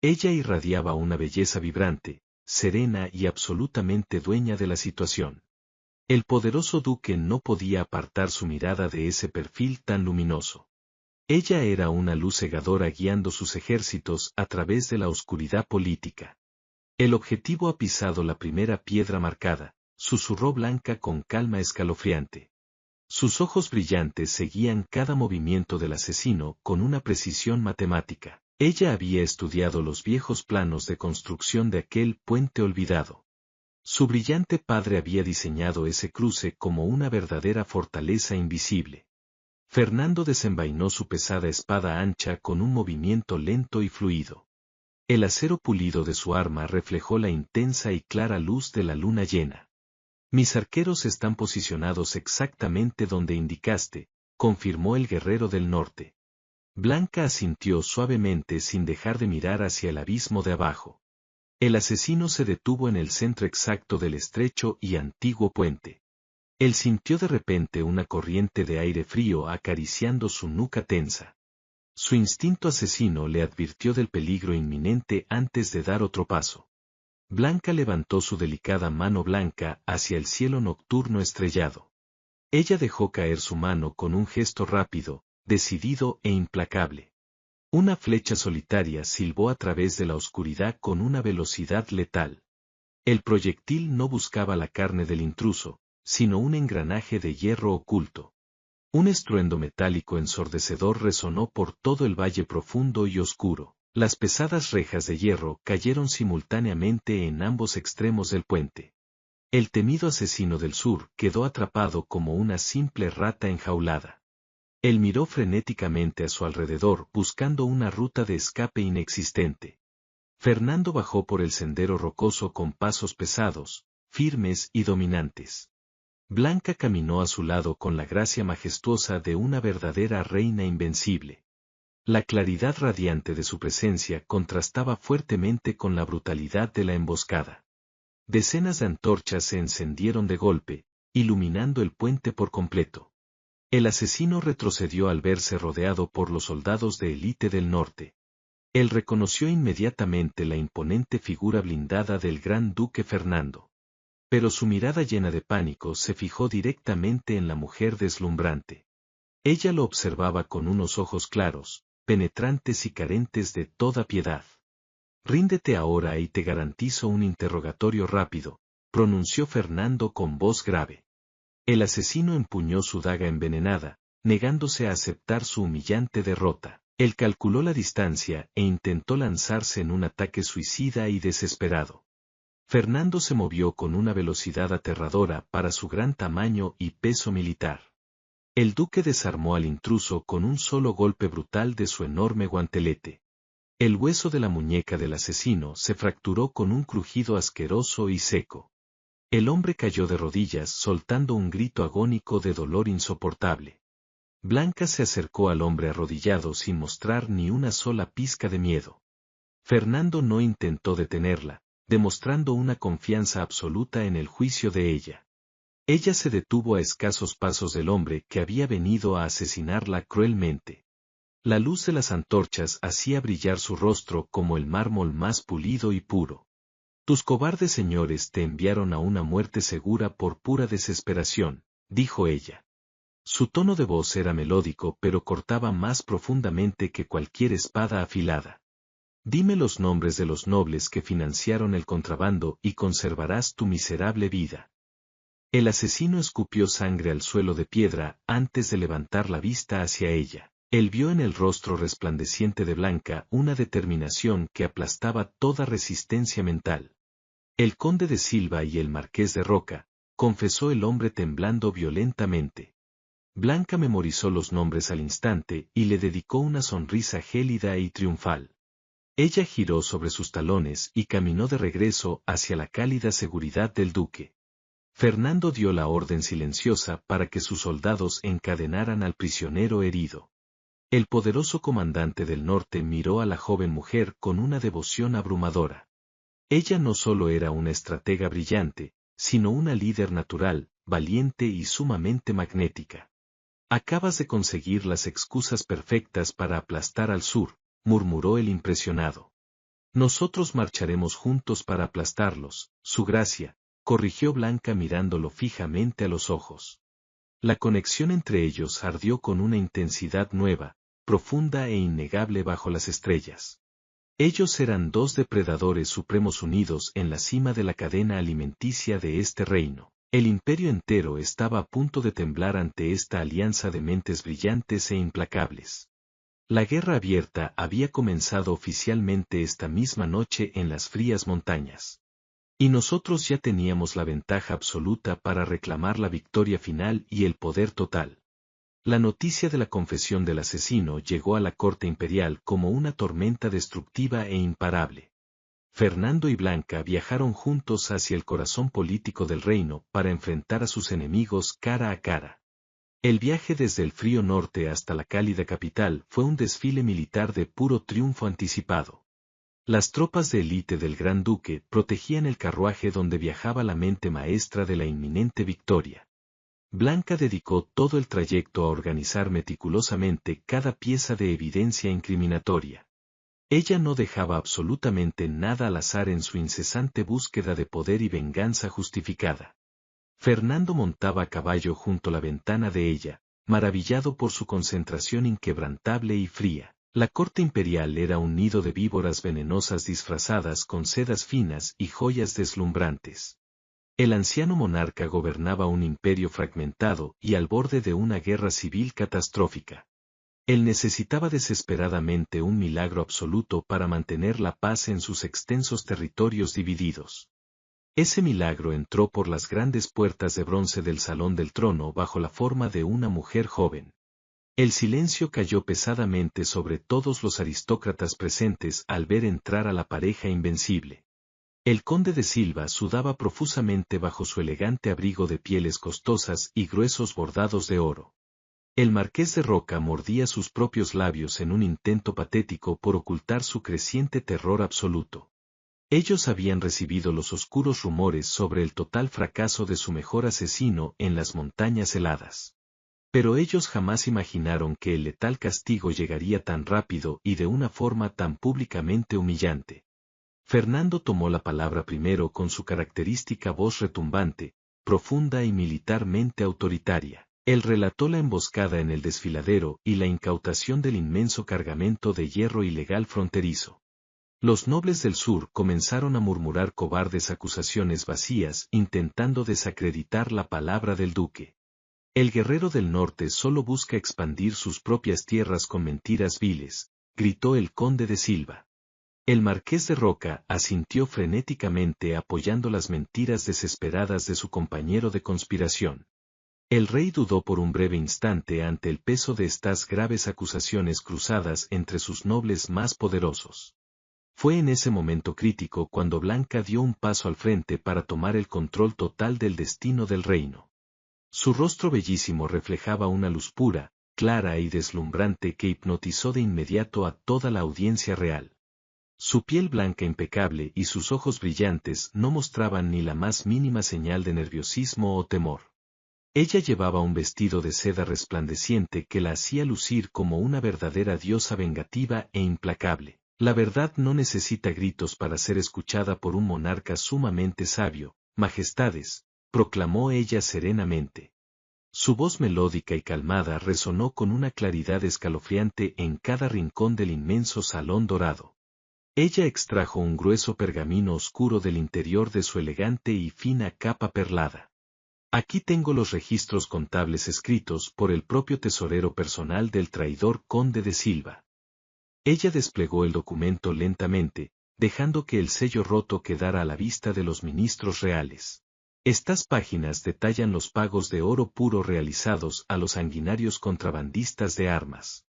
Ella irradiaba una belleza vibrante, serena y absolutamente dueña de la situación. El poderoso duque no podía apartar su mirada de ese perfil tan luminoso. Ella era una luz cegadora guiando sus ejércitos a través de la oscuridad política. El objetivo ha pisado la primera piedra marcada, susurró Blanca con calma escalofriante. Sus ojos brillantes seguían cada movimiento del asesino con una precisión matemática. Ella había estudiado los viejos planos de construcción de aquel puente olvidado. Su brillante padre había diseñado ese cruce como una verdadera fortaleza invisible. Fernando desenvainó su pesada espada ancha con un movimiento lento y fluido. El acero pulido de su arma reflejó la intensa y clara luz de la luna llena. Mis arqueros están posicionados exactamente donde indicaste, confirmó el guerrero del norte. Blanca asintió suavemente sin dejar de mirar hacia el abismo de abajo. El asesino se detuvo en el centro exacto del estrecho y antiguo puente. Él sintió de repente una corriente de aire frío acariciando su nuca tensa. Su instinto asesino le advirtió del peligro inminente antes de dar otro paso. Blanca levantó su delicada mano blanca hacia el cielo nocturno estrellado. Ella dejó caer su mano con un gesto rápido, decidido e implacable. Una flecha solitaria silbó a través de la oscuridad con una velocidad letal. El proyectil no buscaba la carne del intruso, sino un engranaje de hierro oculto. Un estruendo metálico ensordecedor resonó por todo el valle profundo y oscuro. Las pesadas rejas de hierro cayeron simultáneamente en ambos extremos del puente. El temido asesino del sur quedó atrapado como una simple rata enjaulada. Él miró frenéticamente a su alrededor buscando una ruta de escape inexistente. Fernando bajó por el sendero rocoso con pasos pesados, firmes y dominantes. Blanca caminó a su lado con la gracia majestuosa de una verdadera reina invencible. La claridad radiante de su presencia contrastaba fuertemente con la brutalidad de la emboscada. Decenas de antorchas se encendieron de golpe, iluminando el puente por completo. El asesino retrocedió al verse rodeado por los soldados de élite del norte. Él reconoció inmediatamente la imponente figura blindada del gran duque Fernando. Pero su mirada llena de pánico se fijó directamente en la mujer deslumbrante. Ella lo observaba con unos ojos claros, penetrantes y carentes de toda piedad. Ríndete ahora y te garantizo un interrogatorio rápido, pronunció Fernando con voz grave. El asesino empuñó su daga envenenada, negándose a aceptar su humillante derrota. Él calculó la distancia e intentó lanzarse en un ataque suicida y desesperado. Fernando se movió con una velocidad aterradora para su gran tamaño y peso militar. El duque desarmó al intruso con un solo golpe brutal de su enorme guantelete. El hueso de la muñeca del asesino se fracturó con un crujido asqueroso y seco. El hombre cayó de rodillas soltando un grito agónico de dolor insoportable. Blanca se acercó al hombre arrodillado sin mostrar ni una sola pizca de miedo. Fernando no intentó detenerla, demostrando una confianza absoluta en el juicio de ella. Ella se detuvo a escasos pasos del hombre que había venido a asesinarla cruelmente. La luz de las antorchas hacía brillar su rostro como el mármol más pulido y puro. Tus cobardes señores te enviaron a una muerte segura por pura desesperación, dijo ella. Su tono de voz era melódico pero cortaba más profundamente que cualquier espada afilada. Dime los nombres de los nobles que financiaron el contrabando y conservarás tu miserable vida. El asesino escupió sangre al suelo de piedra antes de levantar la vista hacia ella. Él vio en el rostro resplandeciente de Blanca una determinación que aplastaba toda resistencia mental. El conde de Silva y el marqués de Roca, confesó el hombre temblando violentamente. Blanca memorizó los nombres al instante y le dedicó una sonrisa gélida y triunfal. Ella giró sobre sus talones y caminó de regreso hacia la cálida seguridad del duque. Fernando dio la orden silenciosa para que sus soldados encadenaran al prisionero herido. El poderoso comandante del norte miró a la joven mujer con una devoción abrumadora. Ella no solo era una estratega brillante, sino una líder natural, valiente y sumamente magnética. Acabas de conseguir las excusas perfectas para aplastar al sur, murmuró el impresionado. Nosotros marcharemos juntos para aplastarlos, su gracia, corrigió Blanca mirándolo fijamente a los ojos. La conexión entre ellos ardió con una intensidad nueva, profunda e innegable bajo las estrellas. Ellos eran dos depredadores supremos unidos en la cima de la cadena alimenticia de este reino. El imperio entero estaba a punto de temblar ante esta alianza de mentes brillantes e implacables. La guerra abierta había comenzado oficialmente esta misma noche en las frías montañas. Y nosotros ya teníamos la ventaja absoluta para reclamar la victoria final y el poder total. La noticia de la confesión del asesino llegó a la corte imperial como una tormenta destructiva e imparable. Fernando y Blanca viajaron juntos hacia el corazón político del reino para enfrentar a sus enemigos cara a cara. El viaje desde el frío norte hasta la cálida capital fue un desfile militar de puro triunfo anticipado. Las tropas de élite del Gran Duque protegían el carruaje donde viajaba la mente maestra de la inminente victoria. Blanca dedicó todo el trayecto a organizar meticulosamente cada pieza de evidencia incriminatoria. Ella no dejaba absolutamente nada al azar en su incesante búsqueda de poder y venganza justificada. Fernando montaba a caballo junto a la ventana de ella, maravillado por su concentración inquebrantable y fría. La corte imperial era un nido de víboras venenosas disfrazadas con sedas finas y joyas deslumbrantes. El anciano monarca gobernaba un imperio fragmentado y al borde de una guerra civil catastrófica. Él necesitaba desesperadamente un milagro absoluto para mantener la paz en sus extensos territorios divididos. Ese milagro entró por las grandes puertas de bronce del Salón del Trono bajo la forma de una mujer joven. El silencio cayó pesadamente sobre todos los aristócratas presentes al ver entrar a la pareja invencible. El conde de Silva sudaba profusamente bajo su elegante abrigo de pieles costosas y gruesos bordados de oro. El marqués de Roca mordía sus propios labios en un intento patético por ocultar su creciente terror absoluto. Ellos habían recibido los oscuros rumores sobre el total fracaso de su mejor asesino en las montañas heladas. Pero ellos jamás imaginaron que el letal castigo llegaría tan rápido y de una forma tan públicamente humillante. Fernando tomó la palabra primero con su característica voz retumbante, profunda y militarmente autoritaria. Él relató la emboscada en el desfiladero y la incautación del inmenso cargamento de hierro ilegal fronterizo. Los nobles del sur comenzaron a murmurar cobardes acusaciones vacías intentando desacreditar la palabra del duque. El guerrero del norte solo busca expandir sus propias tierras con mentiras viles, gritó el conde de Silva. El marqués de Roca asintió frenéticamente apoyando las mentiras desesperadas de su compañero de conspiración. El rey dudó por un breve instante ante el peso de estas graves acusaciones cruzadas entre sus nobles más poderosos. Fue en ese momento crítico cuando Blanca dio un paso al frente para tomar el control total del destino del reino. Su rostro bellísimo reflejaba una luz pura, clara y deslumbrante que hipnotizó de inmediato a toda la audiencia real. Su piel blanca impecable y sus ojos brillantes no mostraban ni la más mínima señal de nerviosismo o temor. Ella llevaba un vestido de seda resplandeciente que la hacía lucir como una verdadera diosa vengativa e implacable. La verdad no necesita gritos para ser escuchada por un monarca sumamente sabio, majestades, proclamó ella serenamente. Su voz melódica y calmada resonó con una claridad escalofriante en cada rincón del inmenso salón dorado. Ella extrajo un grueso pergamino oscuro del interior de su elegante y fina capa perlada. Aquí tengo los registros contables escritos por el propio tesorero personal del traidor conde de Silva. Ella desplegó el documento lentamente, dejando que el sello roto quedara a la vista de los ministros reales. Estas páginas detallan los pagos de oro puro realizados a los sanguinarios contrabandistas de armas.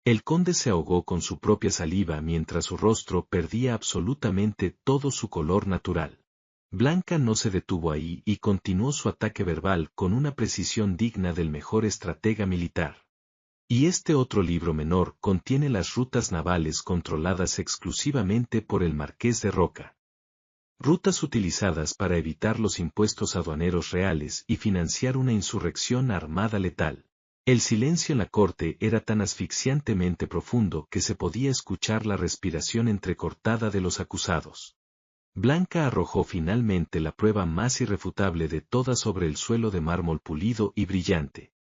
El conde se ahogó con su propia saliva mientras su rostro perdía absolutamente todo su color natural. Blanca no se detuvo ahí y continuó su ataque verbal con una precisión digna del mejor estratega militar. Y este otro libro menor contiene las rutas navales controladas exclusivamente por el marqués de Roca. Rutas utilizadas para evitar los impuestos aduaneros reales y financiar una insurrección armada letal. El silencio en la corte era tan asfixiantemente profundo que se podía escuchar la respiración entrecortada de los acusados. Blanca arrojó finalmente la prueba más irrefutable de todas sobre el suelo de mármol pulido y brillante.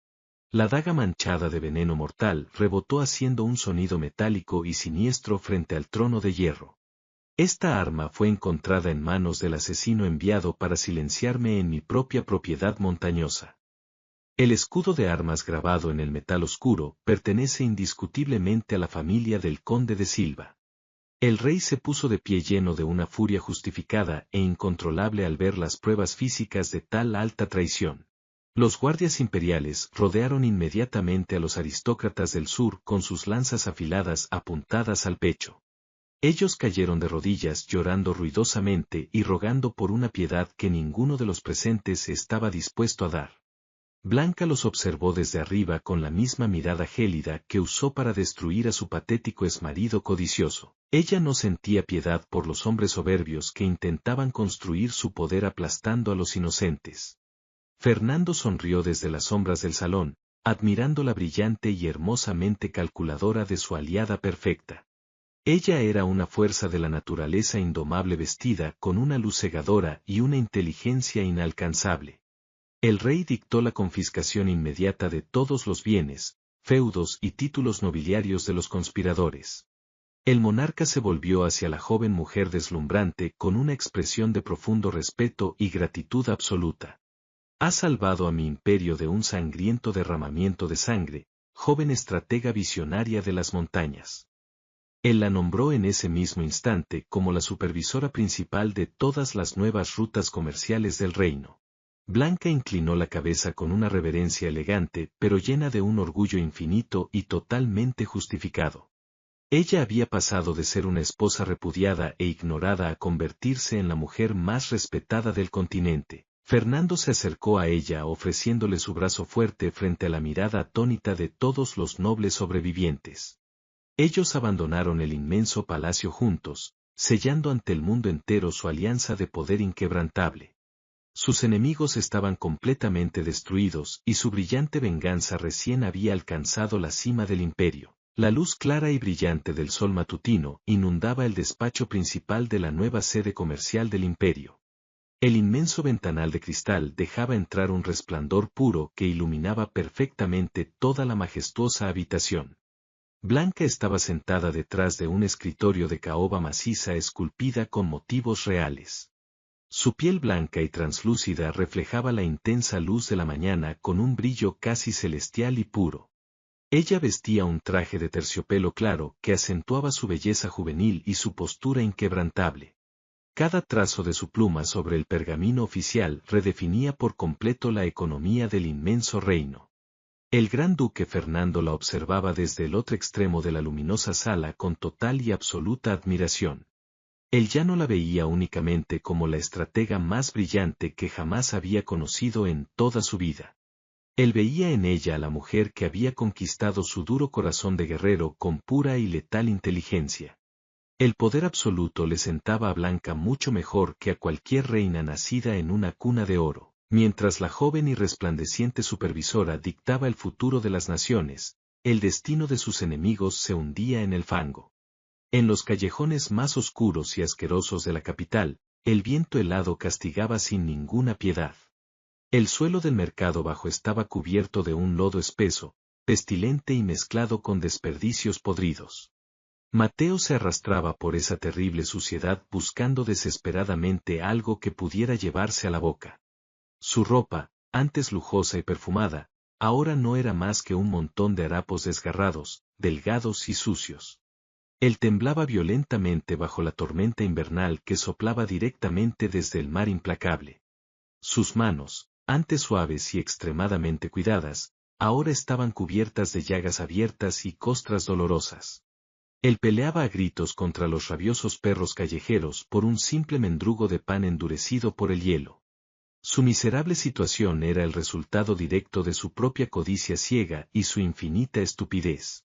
La daga manchada de veneno mortal rebotó haciendo un sonido metálico y siniestro frente al trono de hierro. Esta arma fue encontrada en manos del asesino enviado para silenciarme en mi propia propiedad montañosa. El escudo de armas grabado en el metal oscuro pertenece indiscutiblemente a la familia del conde de Silva. El rey se puso de pie lleno de una furia justificada e incontrolable al ver las pruebas físicas de tal alta traición. Los guardias imperiales rodearon inmediatamente a los aristócratas del sur con sus lanzas afiladas apuntadas al pecho. Ellos cayeron de rodillas llorando ruidosamente y rogando por una piedad que ninguno de los presentes estaba dispuesto a dar. Blanca los observó desde arriba con la misma mirada gélida que usó para destruir a su patético exmarido codicioso. Ella no sentía piedad por los hombres soberbios que intentaban construir su poder aplastando a los inocentes. Fernando sonrió desde las sombras del salón, admirando la brillante y hermosamente calculadora de su aliada perfecta. Ella era una fuerza de la naturaleza indomable vestida con una luz cegadora y una inteligencia inalcanzable. El rey dictó la confiscación inmediata de todos los bienes, feudos y títulos nobiliarios de los conspiradores. El monarca se volvió hacia la joven mujer deslumbrante con una expresión de profundo respeto y gratitud absoluta. Has salvado a mi imperio de un sangriento derramamiento de sangre, joven estratega visionaria de las montañas. Él la nombró en ese mismo instante como la supervisora principal de todas las nuevas rutas comerciales del reino. Blanca inclinó la cabeza con una reverencia elegante pero llena de un orgullo infinito y totalmente justificado. Ella había pasado de ser una esposa repudiada e ignorada a convertirse en la mujer más respetada del continente. Fernando se acercó a ella ofreciéndole su brazo fuerte frente a la mirada atónita de todos los nobles sobrevivientes. Ellos abandonaron el inmenso palacio juntos, sellando ante el mundo entero su alianza de poder inquebrantable. Sus enemigos estaban completamente destruidos y su brillante venganza recién había alcanzado la cima del imperio. La luz clara y brillante del sol matutino inundaba el despacho principal de la nueva sede comercial del imperio. El inmenso ventanal de cristal dejaba entrar un resplandor puro que iluminaba perfectamente toda la majestuosa habitación. Blanca estaba sentada detrás de un escritorio de caoba maciza esculpida con motivos reales. Su piel blanca y translúcida reflejaba la intensa luz de la mañana con un brillo casi celestial y puro. Ella vestía un traje de terciopelo claro que acentuaba su belleza juvenil y su postura inquebrantable. Cada trazo de su pluma sobre el pergamino oficial redefinía por completo la economía del inmenso reino. El gran duque Fernando la observaba desde el otro extremo de la luminosa sala con total y absoluta admiración. Él ya no la veía únicamente como la estratega más brillante que jamás había conocido en toda su vida. Él veía en ella a la mujer que había conquistado su duro corazón de guerrero con pura y letal inteligencia. El poder absoluto le sentaba a Blanca mucho mejor que a cualquier reina nacida en una cuna de oro. Mientras la joven y resplandeciente supervisora dictaba el futuro de las naciones, el destino de sus enemigos se hundía en el fango. En los callejones más oscuros y asquerosos de la capital, el viento helado castigaba sin ninguna piedad. El suelo del mercado bajo estaba cubierto de un lodo espeso, pestilente y mezclado con desperdicios podridos. Mateo se arrastraba por esa terrible suciedad buscando desesperadamente algo que pudiera llevarse a la boca. Su ropa, antes lujosa y perfumada, ahora no era más que un montón de harapos desgarrados, delgados y sucios. Él temblaba violentamente bajo la tormenta invernal que soplaba directamente desde el mar implacable. Sus manos, antes suaves y extremadamente cuidadas, ahora estaban cubiertas de llagas abiertas y costras dolorosas. Él peleaba a gritos contra los rabiosos perros callejeros por un simple mendrugo de pan endurecido por el hielo. Su miserable situación era el resultado directo de su propia codicia ciega y su infinita estupidez.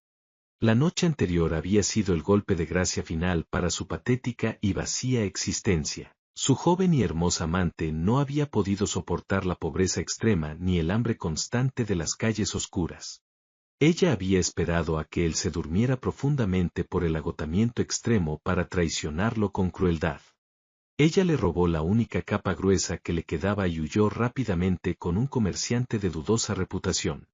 La noche anterior había sido el golpe de gracia final para su patética y vacía existencia. Su joven y hermosa amante no había podido soportar la pobreza extrema ni el hambre constante de las calles oscuras. Ella había esperado a que él se durmiera profundamente por el agotamiento extremo para traicionarlo con crueldad. Ella le robó la única capa gruesa que le quedaba y huyó rápidamente con un comerciante de dudosa reputación.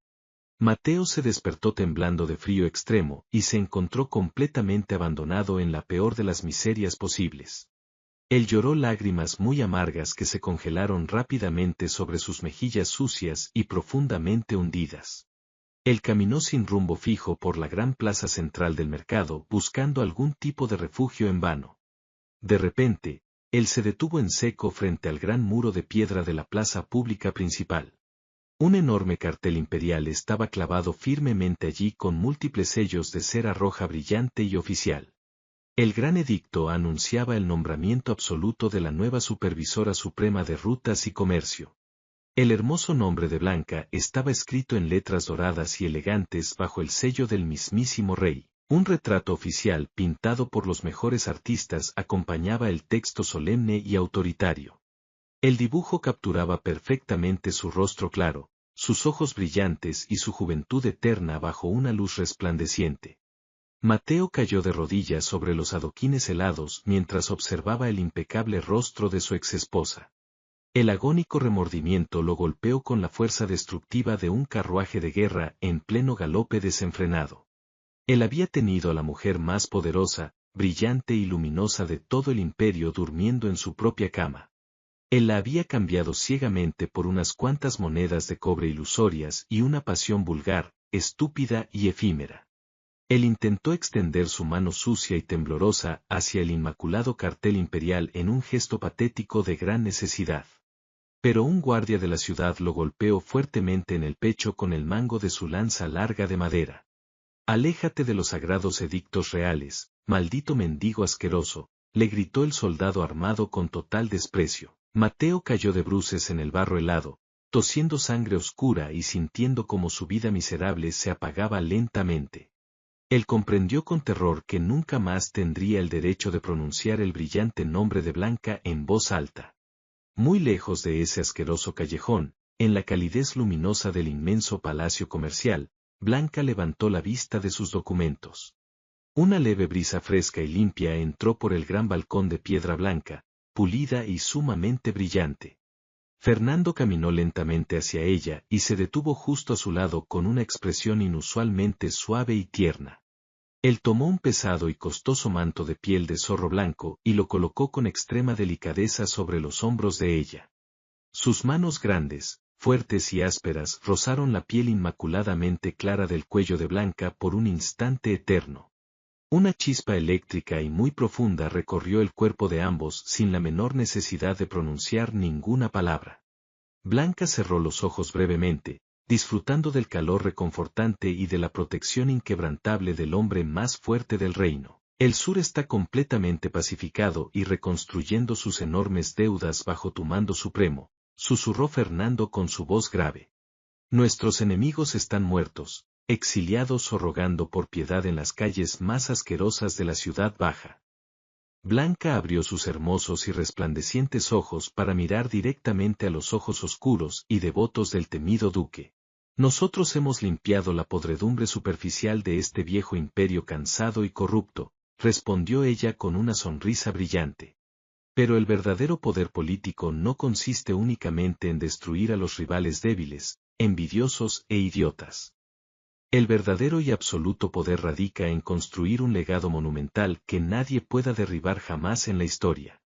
Mateo se despertó temblando de frío extremo y se encontró completamente abandonado en la peor de las miserias posibles. Él lloró lágrimas muy amargas que se congelaron rápidamente sobre sus mejillas sucias y profundamente hundidas. Él caminó sin rumbo fijo por la gran plaza central del mercado buscando algún tipo de refugio en vano. De repente, él se detuvo en seco frente al gran muro de piedra de la plaza pública principal. Un enorme cartel imperial estaba clavado firmemente allí con múltiples sellos de cera roja brillante y oficial. El gran edicto anunciaba el nombramiento absoluto de la nueva supervisora suprema de rutas y comercio. El hermoso nombre de Blanca estaba escrito en letras doradas y elegantes bajo el sello del mismísimo rey. Un retrato oficial pintado por los mejores artistas acompañaba el texto solemne y autoritario. El dibujo capturaba perfectamente su rostro claro, sus ojos brillantes y su juventud eterna bajo una luz resplandeciente. Mateo cayó de rodillas sobre los adoquines helados mientras observaba el impecable rostro de su exesposa. El agónico remordimiento lo golpeó con la fuerza destructiva de un carruaje de guerra en pleno galope desenfrenado. Él había tenido a la mujer más poderosa, brillante y luminosa de todo el imperio durmiendo en su propia cama. Él la había cambiado ciegamente por unas cuantas monedas de cobre ilusorias y una pasión vulgar, estúpida y efímera. Él intentó extender su mano sucia y temblorosa hacia el inmaculado cartel imperial en un gesto patético de gran necesidad. Pero un guardia de la ciudad lo golpeó fuertemente en el pecho con el mango de su lanza larga de madera. «Aléjate de los sagrados edictos reales, maldito mendigo asqueroso», le gritó el soldado armado con total desprecio. Mateo cayó de bruces en el barro helado, tosiendo sangre oscura y sintiendo como su vida miserable se apagaba lentamente. Él comprendió con terror que nunca más tendría el derecho de pronunciar el brillante nombre de Blanca en voz alta. Muy lejos de ese asqueroso callejón, en la calidez luminosa del inmenso palacio comercial, Blanca levantó la vista de sus documentos. Una leve brisa fresca y limpia entró por el gran balcón de piedra blanca, pulida y sumamente brillante. Fernando caminó lentamente hacia ella y se detuvo justo a su lado con una expresión inusualmente suave y tierna. Él tomó un pesado y costoso manto de piel de zorro blanco y lo colocó con extrema delicadeza sobre los hombros de ella. Sus manos grandes, fuertes y ásperas rozaron la piel inmaculadamente clara del cuello de Blanca por un instante eterno. Una chispa eléctrica y muy profunda recorrió el cuerpo de ambos sin la menor necesidad de pronunciar ninguna palabra. Blanca cerró los ojos brevemente, disfrutando del calor reconfortante y de la protección inquebrantable del hombre más fuerte del reino. El sur está completamente pacificado y reconstruyendo sus enormes deudas bajo tu mando supremo, susurró Fernando con su voz grave. Nuestros enemigos están muertos, exiliados o rogando por piedad en las calles más asquerosas de la ciudad baja. Blanca abrió sus hermosos y resplandecientes ojos para mirar directamente a los ojos oscuros y devotos del temido duque. Nosotros hemos limpiado la podredumbre superficial de este viejo imperio cansado y corrupto, respondió ella con una sonrisa brillante. Pero el verdadero poder político no consiste únicamente en destruir a los rivales débiles, envidiosos e idiotas. El verdadero y absoluto poder radica en construir un legado monumental que nadie pueda derribar jamás en la historia.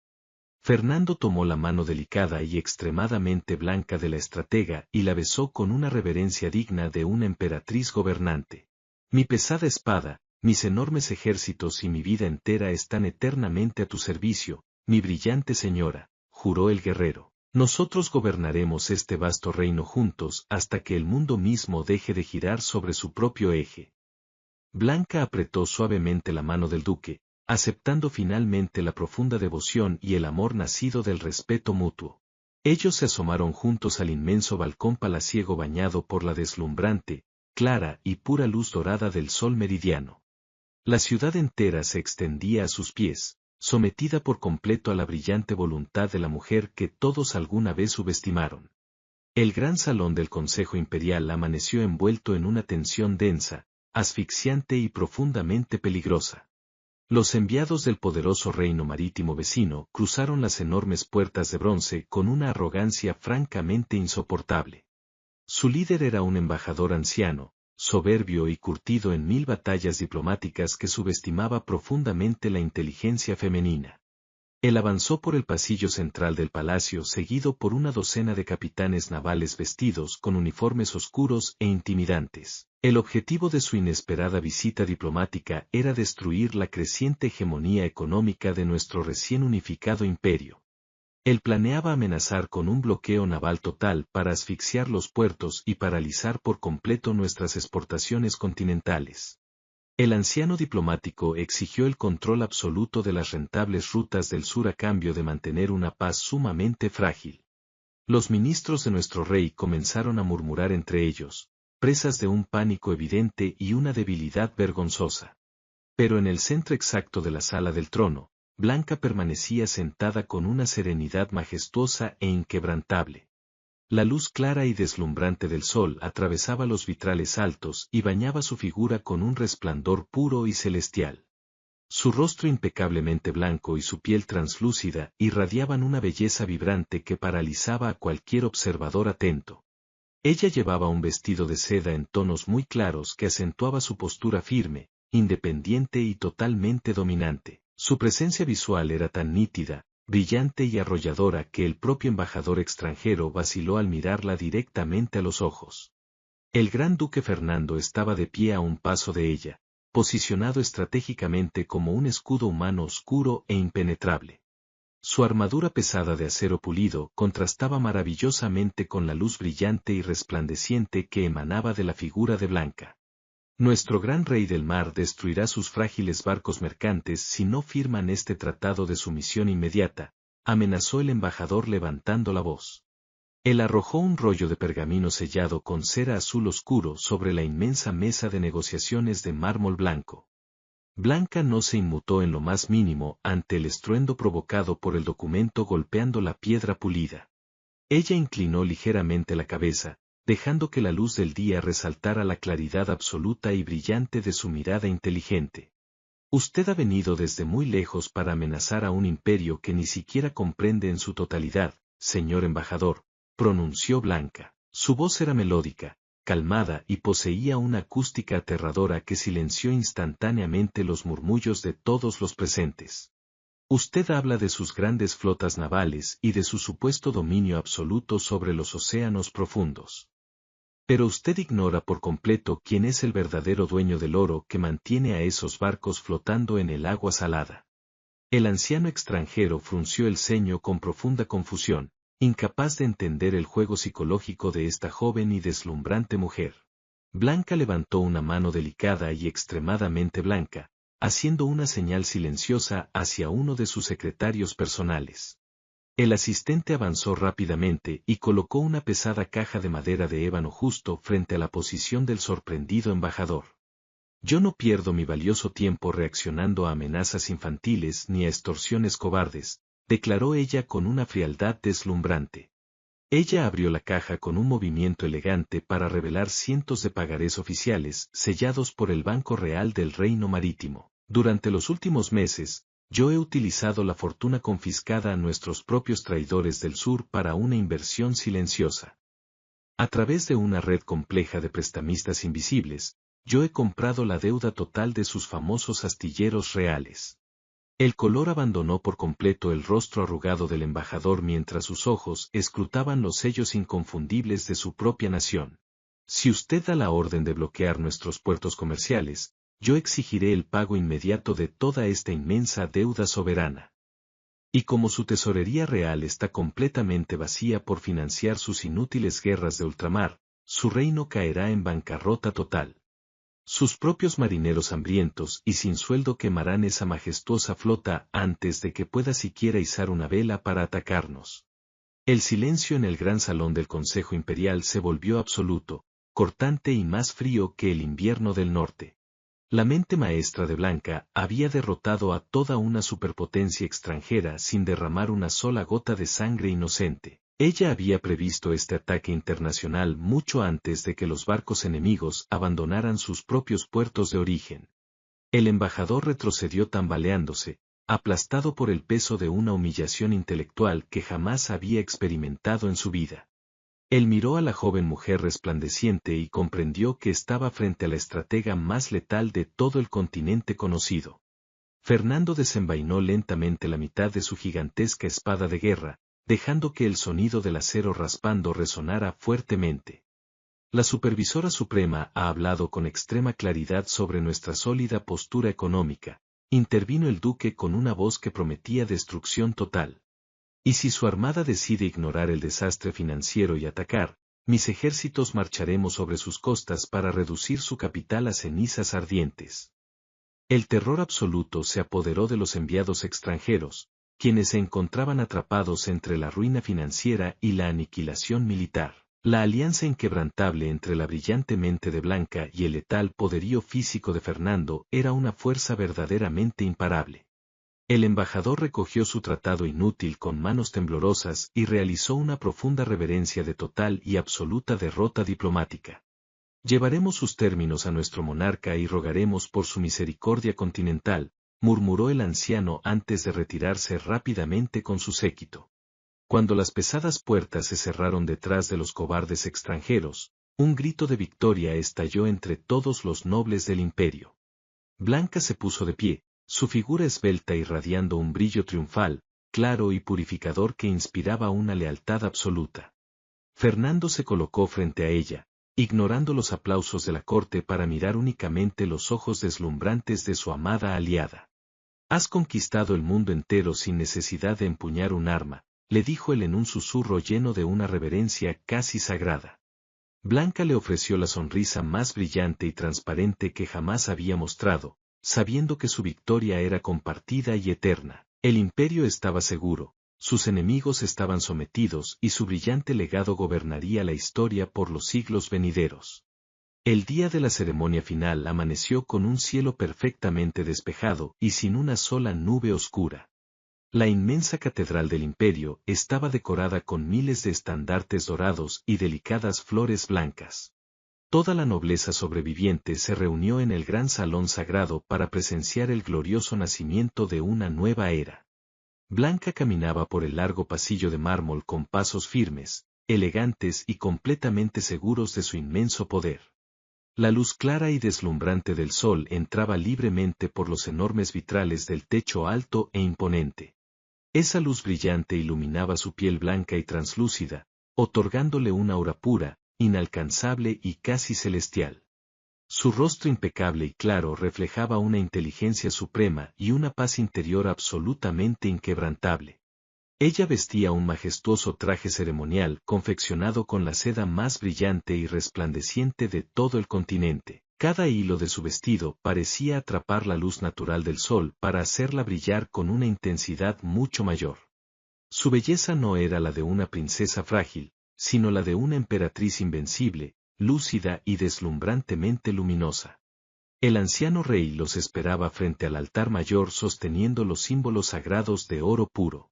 Fernando tomó la mano delicada y extremadamente blanca de la estratega y la besó con una reverencia digna de una emperatriz gobernante. Mi pesada espada, mis enormes ejércitos y mi vida entera están eternamente a tu servicio, mi brillante señora, juró el guerrero. Nosotros gobernaremos este vasto reino juntos hasta que el mundo mismo deje de girar sobre su propio eje. Blanca apretó suavemente la mano del duque, aceptando finalmente la profunda devoción y el amor nacido del respeto mutuo. Ellos se asomaron juntos al inmenso balcón palaciego bañado por la deslumbrante, clara y pura luz dorada del sol meridiano. La ciudad entera se extendía a sus pies, sometida por completo a la brillante voluntad de la mujer que todos alguna vez subestimaron. El gran salón del Consejo Imperial amaneció envuelto en una tensión densa, asfixiante y profundamente peligrosa. Los enviados del poderoso reino marítimo vecino cruzaron las enormes puertas de bronce con una arrogancia francamente insoportable. Su líder era un embajador anciano, soberbio y curtido en 1000 batallas diplomáticas que subestimaba profundamente la inteligencia femenina. Él avanzó por el pasillo central del palacio seguido por una docena de capitanes navales vestidos con uniformes oscuros e intimidantes. El objetivo de su inesperada visita diplomática era destruir la creciente hegemonía económica de nuestro recién unificado imperio. Él planeaba amenazar con un bloqueo naval total para asfixiar los puertos y paralizar por completo nuestras exportaciones continentales. El anciano diplomático exigió el control absoluto de las rentables rutas del sur a cambio de mantener una paz sumamente frágil. Los ministros de nuestro rey comenzaron a murmurar entre ellos, presas de un pánico evidente y una debilidad vergonzosa. Pero en el centro exacto de la sala del trono, Blanca permanecía sentada con una serenidad majestuosa e inquebrantable. La luz clara y deslumbrante del sol atravesaba los vitrales altos y bañaba su figura con un resplandor puro y celestial. Su rostro impecablemente blanco y su piel translúcida irradiaban una belleza vibrante que paralizaba a cualquier observador atento. Ella llevaba un vestido de seda en tonos muy claros que acentuaba su postura firme, independiente y totalmente dominante. Su presencia visual era tan nítida, brillante y arrolladora que el propio embajador extranjero vaciló al mirarla directamente a los ojos. El gran duque Fernando estaba de pie a un paso de ella, posicionado estratégicamente como un escudo humano oscuro e impenetrable. Su armadura pesada de acero pulido contrastaba maravillosamente con la luz brillante y resplandeciente que emanaba de la figura de Blanca. Nuestro gran rey del mar destruirá sus frágiles barcos mercantes si no firman este tratado de sumisión inmediata, amenazó el embajador levantando la voz. Él arrojó un rollo de pergamino sellado con cera azul oscuro sobre la inmensa mesa de negociaciones de mármol blanco. Blanca no se inmutó en lo más mínimo ante el estruendo provocado por el documento golpeando la piedra pulida. Ella inclinó ligeramente la cabeza, dejando que la luz del día resaltara la claridad absoluta y brillante de su mirada inteligente. Usted ha venido desde muy lejos para amenazar a un imperio que ni siquiera comprende en su totalidad, señor embajador, pronunció Blanca. Su voz era melódica, calmada y poseía una acústica aterradora que silenció instantáneamente los murmullos de todos los presentes. Usted habla de sus grandes flotas navales y de su supuesto dominio absoluto sobre los océanos profundos. Pero usted ignora por completo quién es el verdadero dueño del oro que mantiene a esos barcos flotando en el agua salada. El anciano extranjero frunció el ceño con profunda confusión, incapaz de entender el juego psicológico de esta joven y deslumbrante mujer. Blanca levantó una mano delicada y extremadamente blanca, haciendo una señal silenciosa hacia uno de sus secretarios personales. El asistente avanzó rápidamente y colocó una pesada caja de madera de ébano justo frente a la posición del sorprendido embajador. Yo no pierdo mi valioso tiempo reaccionando a amenazas infantiles ni a extorsiones cobardes, declaró ella con una frialdad deslumbrante. Ella abrió la caja con un movimiento elegante para revelar cientos de pagarés oficiales sellados por el Banco Real del Reino Marítimo. Durante los últimos meses, yo he utilizado la fortuna confiscada a nuestros propios traidores del sur para una inversión silenciosa. A través de una red compleja de prestamistas invisibles, yo he comprado la deuda total de sus famosos astilleros reales. El color abandonó por completo el rostro arrugado del embajador mientras sus ojos escrutaban los sellos inconfundibles de su propia nación. Si usted da la orden de bloquear nuestros puertos comerciales, yo exigiré el pago inmediato de toda esta inmensa deuda soberana. Y como su tesorería real está completamente vacía por financiar sus inútiles guerras de ultramar, su reino caerá en bancarrota total. Sus propios marineros hambrientos y sin sueldo quemarán esa majestuosa flota antes de que pueda siquiera izar una vela para atacarnos. El silencio en el gran salón del Consejo Imperial se volvió absoluto, cortante y más frío que el invierno del norte. La mente maestra de Blanca había derrotado a toda una superpotencia extranjera sin derramar una sola gota de sangre inocente. Ella había previsto este ataque internacional mucho antes de que los barcos enemigos abandonaran sus propios puertos de origen. El embajador retrocedió tambaleándose, aplastado por el peso de una humillación intelectual que jamás había experimentado en su vida. Él miró a la joven mujer resplandeciente y comprendió que estaba frente a la estratega más letal de todo el continente conocido. Fernando desenvainó lentamente la mitad de su gigantesca espada de guerra, dejando que el sonido del acero raspando resonara fuertemente. La supervisora suprema ha hablado con extrema claridad sobre nuestra sólida postura económica, intervino el duque con una voz que prometía destrucción total. Y si su armada decide ignorar el desastre financiero y atacar, mis ejércitos marcharemos sobre sus costas para reducir su capital a cenizas ardientes. El terror absoluto se apoderó de los enviados extranjeros, quienes se encontraban atrapados entre la ruina financiera y la aniquilación militar. La alianza inquebrantable entre la brillante mente de Blanca y el letal poderío físico de Fernando era una fuerza verdaderamente imparable. El embajador recogió su tratado inútil con manos temblorosas y realizó una profunda reverencia de total y absoluta derrota diplomática. Llevaremos sus términos a nuestro monarca y rogaremos por su misericordia continental, murmuró el anciano antes de retirarse rápidamente con su séquito. Cuando las pesadas puertas se cerraron detrás de los cobardes extranjeros, un grito de victoria estalló entre todos los nobles del imperio. Blanca se puso de pie, su figura esbelta irradiando un brillo triunfal, claro y purificador que inspiraba una lealtad absoluta. Fernando se colocó frente a ella, ignorando los aplausos de la corte para mirar únicamente los ojos deslumbrantes de su amada aliada. Has conquistado el mundo entero sin necesidad de empuñar un arma, le dijo él en un susurro lleno de una reverencia casi sagrada. Blanca le ofreció la sonrisa más brillante y transparente que jamás había mostrado, sabiendo que su victoria era compartida y eterna. El imperio estaba seguro, sus enemigos estaban sometidos y su brillante legado gobernaría la historia por los siglos venideros. El día de la ceremonia final amaneció con un cielo perfectamente despejado y sin una sola nube oscura. La inmensa catedral del imperio estaba decorada con miles de estandartes dorados y delicadas flores blancas. Toda la nobleza sobreviviente se reunió en el gran salón sagrado para presenciar el glorioso nacimiento de una nueva era. Blanca caminaba por el largo pasillo de mármol con pasos firmes, elegantes y completamente seguros de su inmenso poder. La luz clara y deslumbrante del sol entraba libremente por los enormes vitrales del techo alto e imponente. Esa luz brillante iluminaba su piel blanca y translúcida, otorgándole una aura pura, inalcanzable y casi celestial. Su rostro impecable y claro reflejaba una inteligencia suprema y una paz interior absolutamente inquebrantable. Ella vestía un majestuoso traje ceremonial confeccionado con la seda más brillante y resplandeciente de todo el continente. Cada hilo de su vestido parecía atrapar la luz natural del sol para hacerla brillar con una intensidad mucho mayor. Su belleza no era la de una princesa frágil, sino la de una emperatriz invencible, lúcida y deslumbrantemente luminosa. El anciano rey los esperaba frente al altar mayor sosteniendo los símbolos sagrados de oro puro.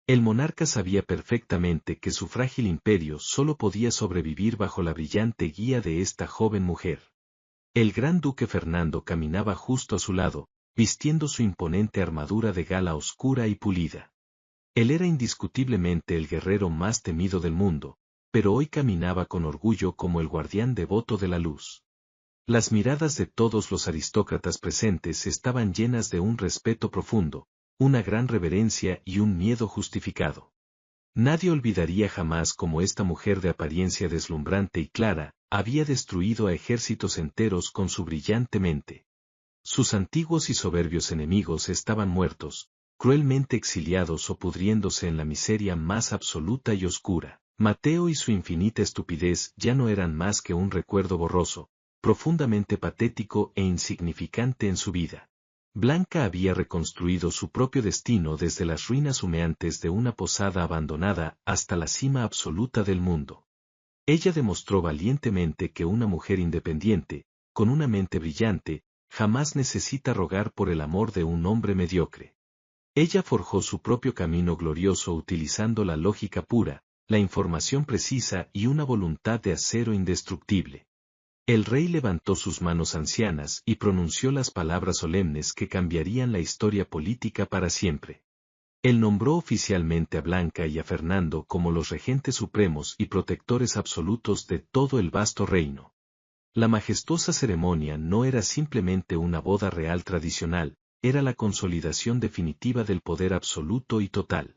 El monarca sabía perfectamente que su frágil imperio solo podía sobrevivir bajo la brillante guía de esta joven mujer. El gran duque Fernando caminaba justo a su lado, vistiendo su imponente armadura de gala oscura y pulida. Él era indiscutiblemente el guerrero más temido del mundo, pero hoy caminaba con orgullo como el guardián devoto de la luz. Las miradas de todos los aristócratas presentes estaban llenas de un respeto profundo, una gran reverencia y un miedo justificado. Nadie olvidaría jamás cómo esta mujer de apariencia deslumbrante y clara, había destruido a ejércitos enteros con su brillante mente. Sus antiguos y soberbios enemigos estaban muertos, cruelmente exiliados o pudriéndose en la miseria más absoluta y oscura. Mateo y su infinita estupidez ya no eran más que un recuerdo borroso, profundamente patético e insignificante en su vida. Blanca había reconstruido su propio destino desde las ruinas humeantes de una posada abandonada hasta la cima absoluta del mundo. Ella demostró valientemente que una mujer independiente, con una mente brillante, jamás necesita rogar por el amor de un hombre mediocre. Ella forjó su propio camino glorioso utilizando la lógica pura, la información precisa y una voluntad de acero indestructible. El rey levantó sus manos ancianas y pronunció las palabras solemnes que cambiarían la historia política para siempre. Él nombró oficialmente a Blanca y a Fernando como los regentes supremos y protectores absolutos de todo el vasto reino. La majestuosa ceremonia no era simplemente una boda real tradicional, era la consolidación definitiva del poder absoluto y total.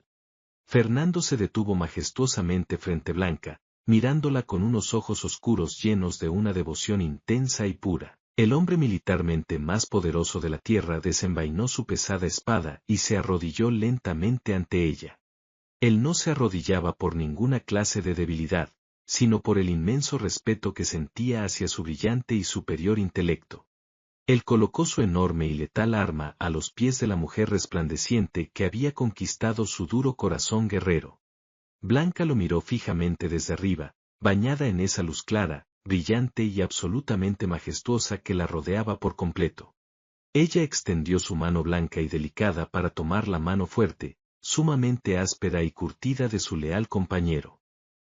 Fernando se detuvo majestuosamente frente a Blanca, mirándola con unos ojos oscuros llenos de una devoción intensa y pura. El hombre militarmente más poderoso de la tierra desenvainó su pesada espada y se arrodilló lentamente ante ella. Él no se arrodillaba por ninguna clase de debilidad, sino por el inmenso respeto que sentía hacia su brillante y superior intelecto. Él colocó su enorme y letal arma a los pies de la mujer resplandeciente que había conquistado su duro corazón guerrero. Blanca lo miró fijamente desde arriba, bañada en esa luz clara, brillante y absolutamente majestuosa que la rodeaba por completo. Ella extendió su mano blanca y delicada para tomar la mano fuerte, sumamente áspera y curtida de su leal compañero.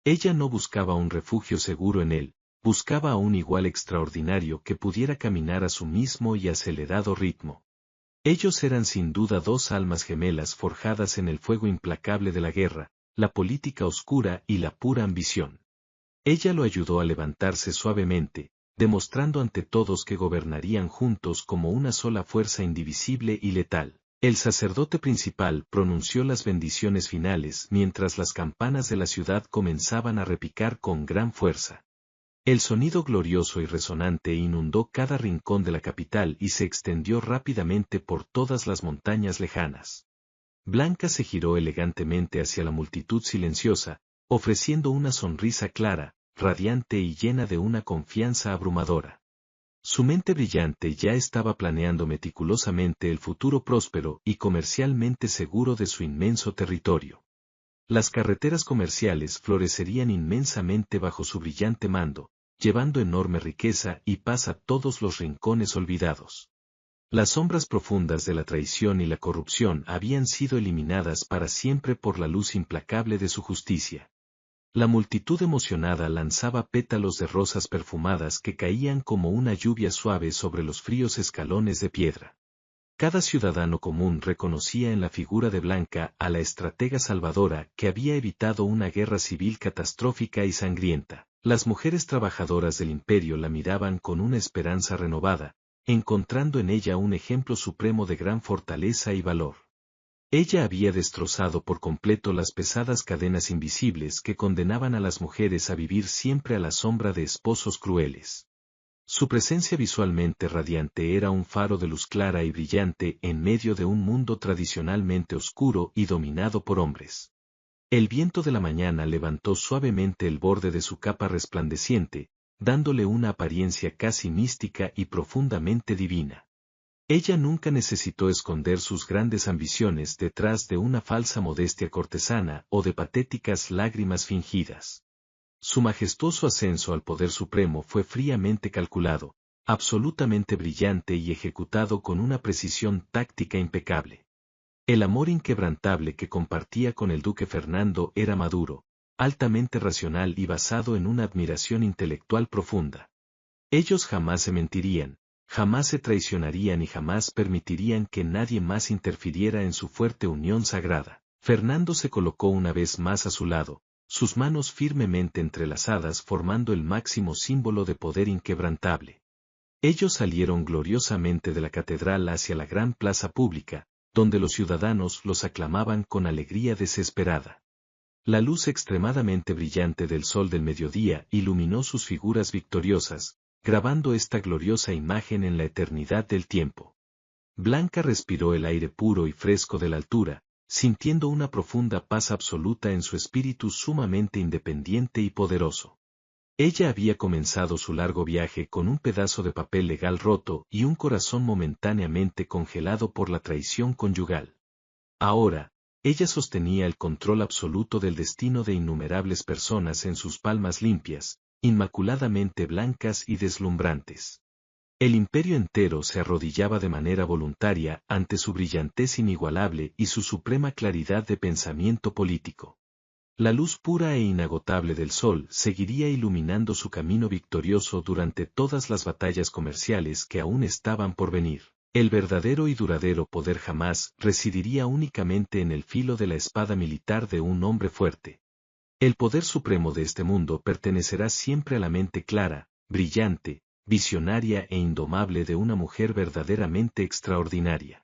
Ella no buscaba un refugio seguro en él, buscaba a un igual extraordinario que pudiera caminar a su mismo y acelerado ritmo. Ellos eran sin duda dos almas gemelas forjadas en el fuego implacable de la guerra, la política oscura y la pura ambición. Ella lo ayudó a levantarse suavemente, demostrando ante todos que gobernarían juntos como una sola fuerza indivisible y letal. El sacerdote principal pronunció las bendiciones finales mientras las campanas de la ciudad comenzaban a repicar con gran fuerza. El sonido glorioso y resonante inundó cada rincón de la capital y se extendió rápidamente por todas las montañas lejanas. Blanca se giró elegantemente hacia la multitud silenciosa, ofreciendo una sonrisa clara, radiante y llena de una confianza abrumadora. Su mente brillante ya estaba planeando meticulosamente el futuro próspero y comercialmente seguro de su inmenso territorio. Las carreteras comerciales florecerían inmensamente bajo su brillante mando, llevando enorme riqueza y paz a todos los rincones olvidados. Las sombras profundas de la traición y la corrupción habían sido eliminadas para siempre por la luz implacable de su justicia. La multitud emocionada lanzaba pétalos de rosas perfumadas que caían como una lluvia suave sobre los fríos escalones de piedra. Cada ciudadano común reconocía en la figura de Blanca a la estratega salvadora que había evitado una guerra civil catastrófica y sangrienta. Las mujeres trabajadoras del imperio la miraban con una esperanza renovada, encontrando en ella un ejemplo supremo de gran fortaleza y valor. Ella había destrozado por completo las pesadas cadenas invisibles que condenaban a las mujeres a vivir siempre a la sombra de esposos crueles. Su presencia visualmente radiante era un faro de luz clara y brillante en medio de un mundo tradicionalmente oscuro y dominado por hombres. El viento de la mañana levantó suavemente el borde de su capa resplandeciente, dándole una apariencia casi mística y profundamente divina. Ella nunca necesitó esconder sus grandes ambiciones detrás de una falsa modestia cortesana o de patéticas lágrimas fingidas. Su majestuoso ascenso al poder supremo fue fríamente calculado, absolutamente brillante y ejecutado con una precisión táctica impecable. El amor inquebrantable que compartía con el duque Fernando era maduro, altamente racional y basado en una admiración intelectual profunda. Ellos jamás se mentirían, jamás se traicionarían y jamás permitirían que nadie más interfiriera en su fuerte unión sagrada. Fernando se colocó una vez más a su lado, sus manos firmemente entrelazadas formando el máximo símbolo de poder inquebrantable. Ellos salieron gloriosamente de la catedral hacia la gran plaza pública, donde los ciudadanos los aclamaban con alegría desesperada. La luz extremadamente brillante del sol del mediodía iluminó sus figuras victoriosas, grabando esta gloriosa imagen en la eternidad del tiempo. Blanca respiró el aire puro y fresco de la altura, sintiendo una profunda paz absoluta en su espíritu sumamente independiente y poderoso. Ella había comenzado su largo viaje con un pedazo de papel legal roto y un corazón momentáneamente congelado por la traición conyugal. Ahora, ella sostenía el control absoluto del destino de innumerables personas en sus palmas limpias, inmaculadamente blancas y deslumbrantes. El imperio entero se arrodillaba de manera voluntaria ante su brillantez inigualable y su suprema claridad de pensamiento político. La luz pura e inagotable del sol seguiría iluminando su camino victorioso durante todas las batallas comerciales que aún estaban por venir. El verdadero y duradero poder jamás residiría únicamente en el filo de la espada militar de un hombre fuerte. El poder supremo de este mundo pertenecerá siempre a la mente clara, brillante, visionaria e indomable de una mujer verdaderamente extraordinaria.